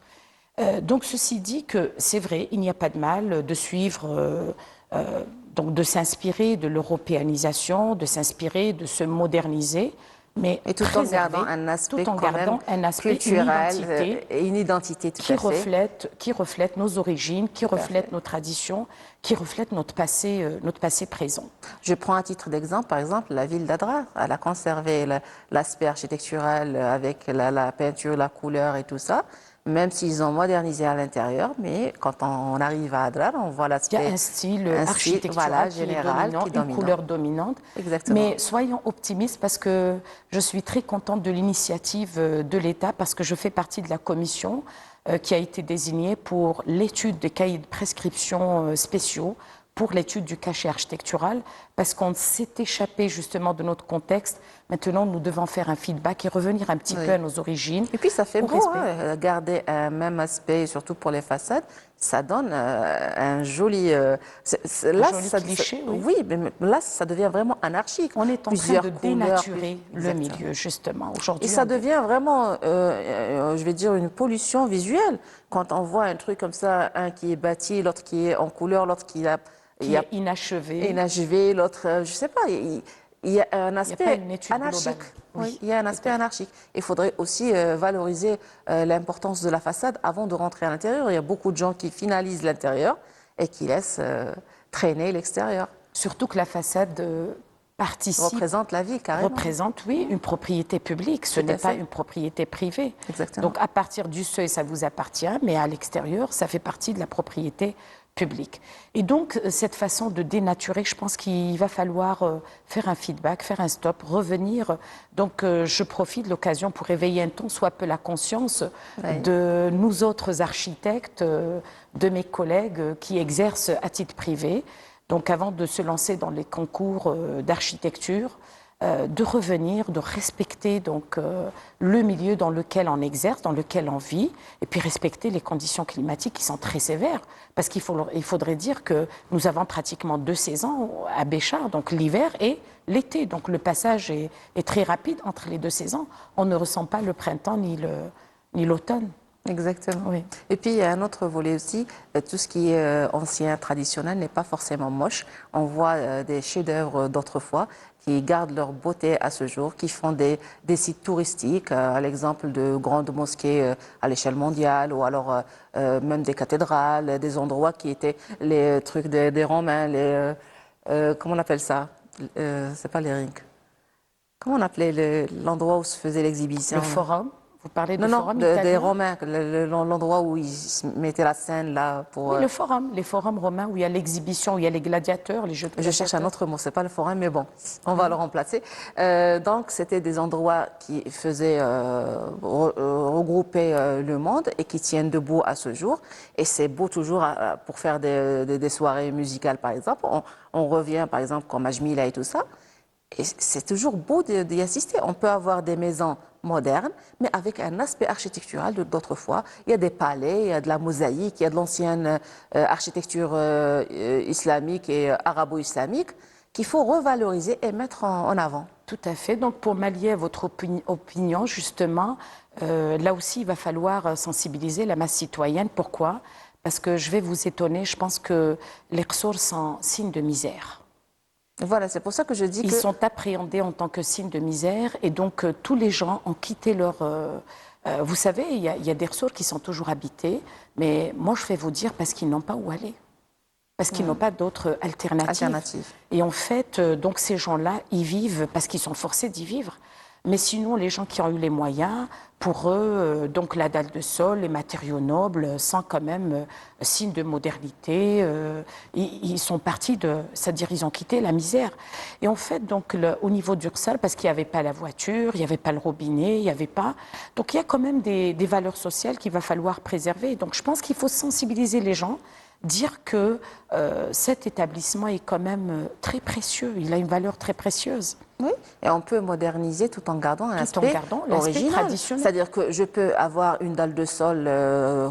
Donc, ceci dit que c'est vrai, il n'y a pas de mal de suivre, donc de s'inspirer de l'européanisation, de s'inspirer, de se moderniser, mais Et tout en gardant un aspect, tout en quand gardant même un aspect, culturel et une identité tout à fait. qui reflète nos origines, qui reflète nos traditions, qui reflète notre passé présent. Je prends un titre d'exemple, par exemple, la ville d'Adrar. Elle a conservé l'aspect architectural avec la peinture, la couleur et tout ça, même s'ils ont modernisé à l'intérieur. Mais quand on arrive à Adrar, on voit Il y l'aspect a un style architectural voilà, qui est général, dominant, qui est une dominant. couleur dominante. Exactement. Mais soyons optimistes parce que je suis très contente de l'initiative de l'État parce que je fais partie de la commission qui a été désignée pour l'étude des cahiers de prescription spéciaux pour l'étude du cachet architectural, parce qu'on s'est échappé justement de notre contexte. Maintenant, nous devons faire un feedback et revenir un petit peu à nos origines. Et puis ça fait Pour beau, respect. hein, garder un même aspect, surtout pour les façades, ça donne un joli... joli cliché, oui. Oui, mais là, ça devient vraiment anarchique. On est en Plusieurs train de couleurs, dénaturer le Exactement. milieu, justement. Aujourd'hui, Et ça on- devient vraiment, je vais dire, une pollution visuelle. Quand on voit un truc comme ça, un qui est bâti, l'autre qui est en couleur, l'autre qui a... qui est inachevé. inachevé, l'autre, je sais pas, il y a un aspect pas une étude anarchique. globale. Oui, Oui, il y a un aspect anarchique. Il faudrait aussi valoriser l'importance de la façade avant de rentrer à l'intérieur. Il y a beaucoup de gens qui finalisent l'intérieur et qui laissent traîner l'extérieur. Surtout que la façade participe, Représente la vie, carrément. représente, oui, une propriété publique. Ce Tout à n'est pas fait. une propriété privée. Exactement. Donc, à partir du seuil, ça vous appartient, mais à l'extérieur, ça fait partie de la propriété publique. Et donc, cette façon de dénaturer, je pense qu'il va falloir faire un feedback, faire un stop, revenir. Donc, je profite de l'occasion pour éveiller un tant soit peu la conscience Oui. de nous autres architectes, de mes collègues qui exercent à titre privé. Donc, avant de se lancer dans les concours d'architecture, de revenir, de respecter donc le milieu dans lequel on exerce, dans lequel on vit, et puis respecter les conditions climatiques qui sont très sévères. Parce qu'il faudrait dire que nous avons pratiquement 2 saisons à Béchar, donc l'hiver et l'été. Donc le passage est très rapide entre les 2 saisons. On ne ressent pas le printemps ni l'automne. Exactement. Oui. Et puis, il y a un autre volet aussi. Tout ce qui est ancien, traditionnel, n'est pas forcément moche. On voit des chefs-d'œuvre d'autrefois qui gardent leur beauté à ce jour, qui font des sites touristiques, à l'exemple de grandes mosquées à l'échelle mondiale, ou alors même des cathédrales, des endroits qui étaient les trucs des Romains, comment on appelle ça C'est pas les rings. Comment on appelait l'endroit où se faisait l'exhibition Le forum, vous parlez Non, du non, forum des italien? Romains, l'endroit où ils mettaient la scène là pour. Oui, le forum, les forums romains où il y a l'exhibition, où il y a les gladiateurs, les jeux de Je cherche un gladiateurs. autre mot, c'est pas le forum, mais bon, on va le remplacer. Donc, c'était des endroits qui faisaient regrouper le monde et qui tiennent debout à ce jour. Et c'est beau toujours pour faire des soirées musicales, par exemple. On revient, par exemple, comme à Jmila et tout ça. Et c'est toujours beau d'y assister. On peut avoir des maisons modernes, mais avec un aspect architectural d'autrefois. Il y a des palais, il y a de la mosaïque, il y a de l'ancienne architecture islamique et arabo-islamique qu'il faut revaloriser et mettre en avant. Tout à fait. Donc, pour m'allier à votre opinion, justement, là aussi, il va falloir sensibiliser la masse citoyenne. Pourquoi? Parce que je vais vous étonner, je pense que les ressources sont signes de misère. Voilà, c'est pour ça que je dis Ils que... sont appréhendés en tant que signe de misère et donc tous les gens ont quitté leur... vous savez, il y a des ressources qui sont toujours habitées, mais moi je vais vous dire parce qu'ils n'ont pas où aller, parce qu'ils n'ont pas d'autres alternatives. Et en fait, donc ces gens-là, ils vivent parce qu'ils sont forcés d'y vivre. Mais sinon, les gens qui ont eu les moyens, pour eux, donc la dalle de sol, les matériaux nobles, sont quand même signe de modernité. Ils sont partis de, c'est-à-dire ils ont quitté la misère. Et en fait, donc au niveau d'Ursal, parce qu'il n'y avait pas la voiture, il n'y avait pas le robinet, il n'y avait pas. Donc il y a quand même des valeurs sociales qu'il va falloir préserver. Donc je pense qu'il faut sensibiliser les gens dire que cet établissement est quand même très précieux, il a une valeur très précieuse. Oui, et on peut moderniser tout en gardant un Tout en aspect gardant l'aspect original. traditionnel. C'est-à-dire que je peux avoir une dalle de sol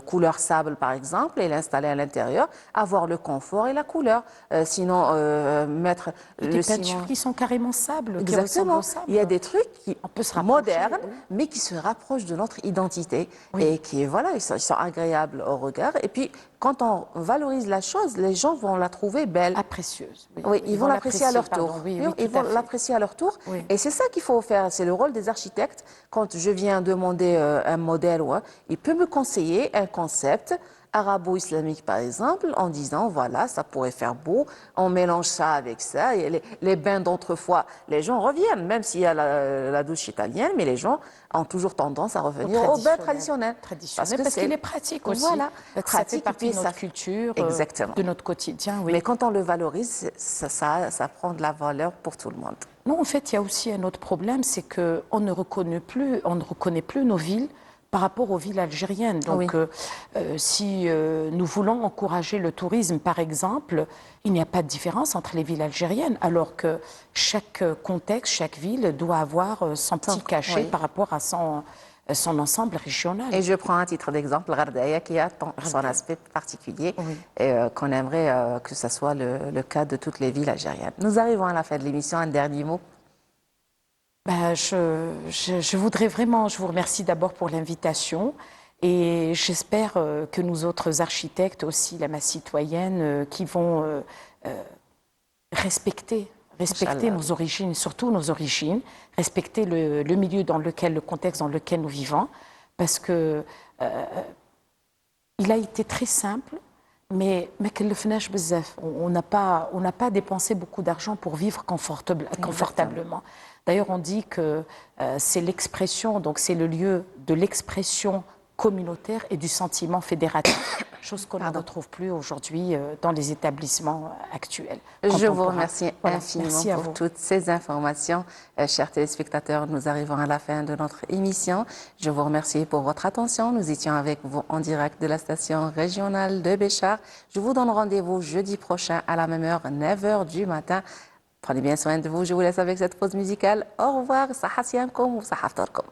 couleur sable, par exemple, et l'installer à l'intérieur, avoir le confort et la couleur. Sinon, mettre Et le des ciment... peintures qui sont carrément sable, qui ressemblent Exactement. au sable. Il y a des trucs qui On peut se rapprocher, modernes, oui. mais qui se rapprochent de notre identité Oui. et qui, voilà, ils sont agréables au regard. Et puis, quand on valorise la chose, les gens vont la trouver belle. Ah, précieuse. Oui, ils vont l'apprécier à leur pardon, tour. oui, Oui, oui, ils tout à vont fait. l'apprécier à leur tour. Oui. Et c'est ça qu'il faut faire. C'est le rôle des architectes. Quand je viens demander un modèle, il peut me conseiller un concept arabo-islamique, par exemple, en disant, voilà, ça pourrait faire beau, on mélange ça avec ça. Et les bains d'autrefois, les gens reviennent, même s'il y a la douche italienne, mais les gens ont toujours tendance à revenir au bain traditionnel. Traditionnel, parce qu'il est pratique aussi. Voilà, Ça fait pratique, partie et de puis notre culture, Exactement. de notre quotidien. Oui. Mais quand on le valorise, ça prend de la valeur pour tout le monde. Non, en fait, il y a aussi un autre problème, c'est qu'on ne reconnaît plus nos villes par rapport aux villes algériennes. Donc, Oui. si nous voulons encourager le tourisme, par exemple, il n'y a pas de différence entre les villes algériennes, alors que chaque contexte, chaque ville doit avoir son petit cachet oui. par rapport à son ensemble régional. Et je prends un titre d'exemple, Ghardaya, qui a son aspect particulier, Oui. et qu'on aimerait que ce soit le cas de toutes les villes algériennes. Nous arrivons à la fin de l'émission. Un dernier mot. Ben, je voudrais vraiment, je vous remercie d'abord pour l'invitation et j'espère que nous autres architectes aussi, la masse citoyenne, qui vont respecter Inch'Allah. nos origines, surtout nos origines, respecter le milieu dans lequel, le contexte dans lequel nous vivons, parce que il a été très simple, mais on n'a pas dépensé beaucoup d'argent pour vivre confortablement. D'ailleurs, on dit que c'est l'expression, donc c'est le lieu de l'expression communautaire et du sentiment fédératif, chose qu'on ne retrouve plus aujourd'hui dans les établissements actuels. Je vous contemporains. remercie Voilà, infiniment merci à pour vous. toutes ces informations. Chers téléspectateurs, nous arrivons à la fin de notre émission. Je vous remercie pour votre attention. Nous étions avec vous en direct de la station régionale de Béchar. Je vous donne rendez-vous jeudi prochain à la même heure, 9h du matin. Prenez bien soin de vous. Je vous laisse avec cette pause musicale. Au revoir. Saha siamkom ou saha ftarkom.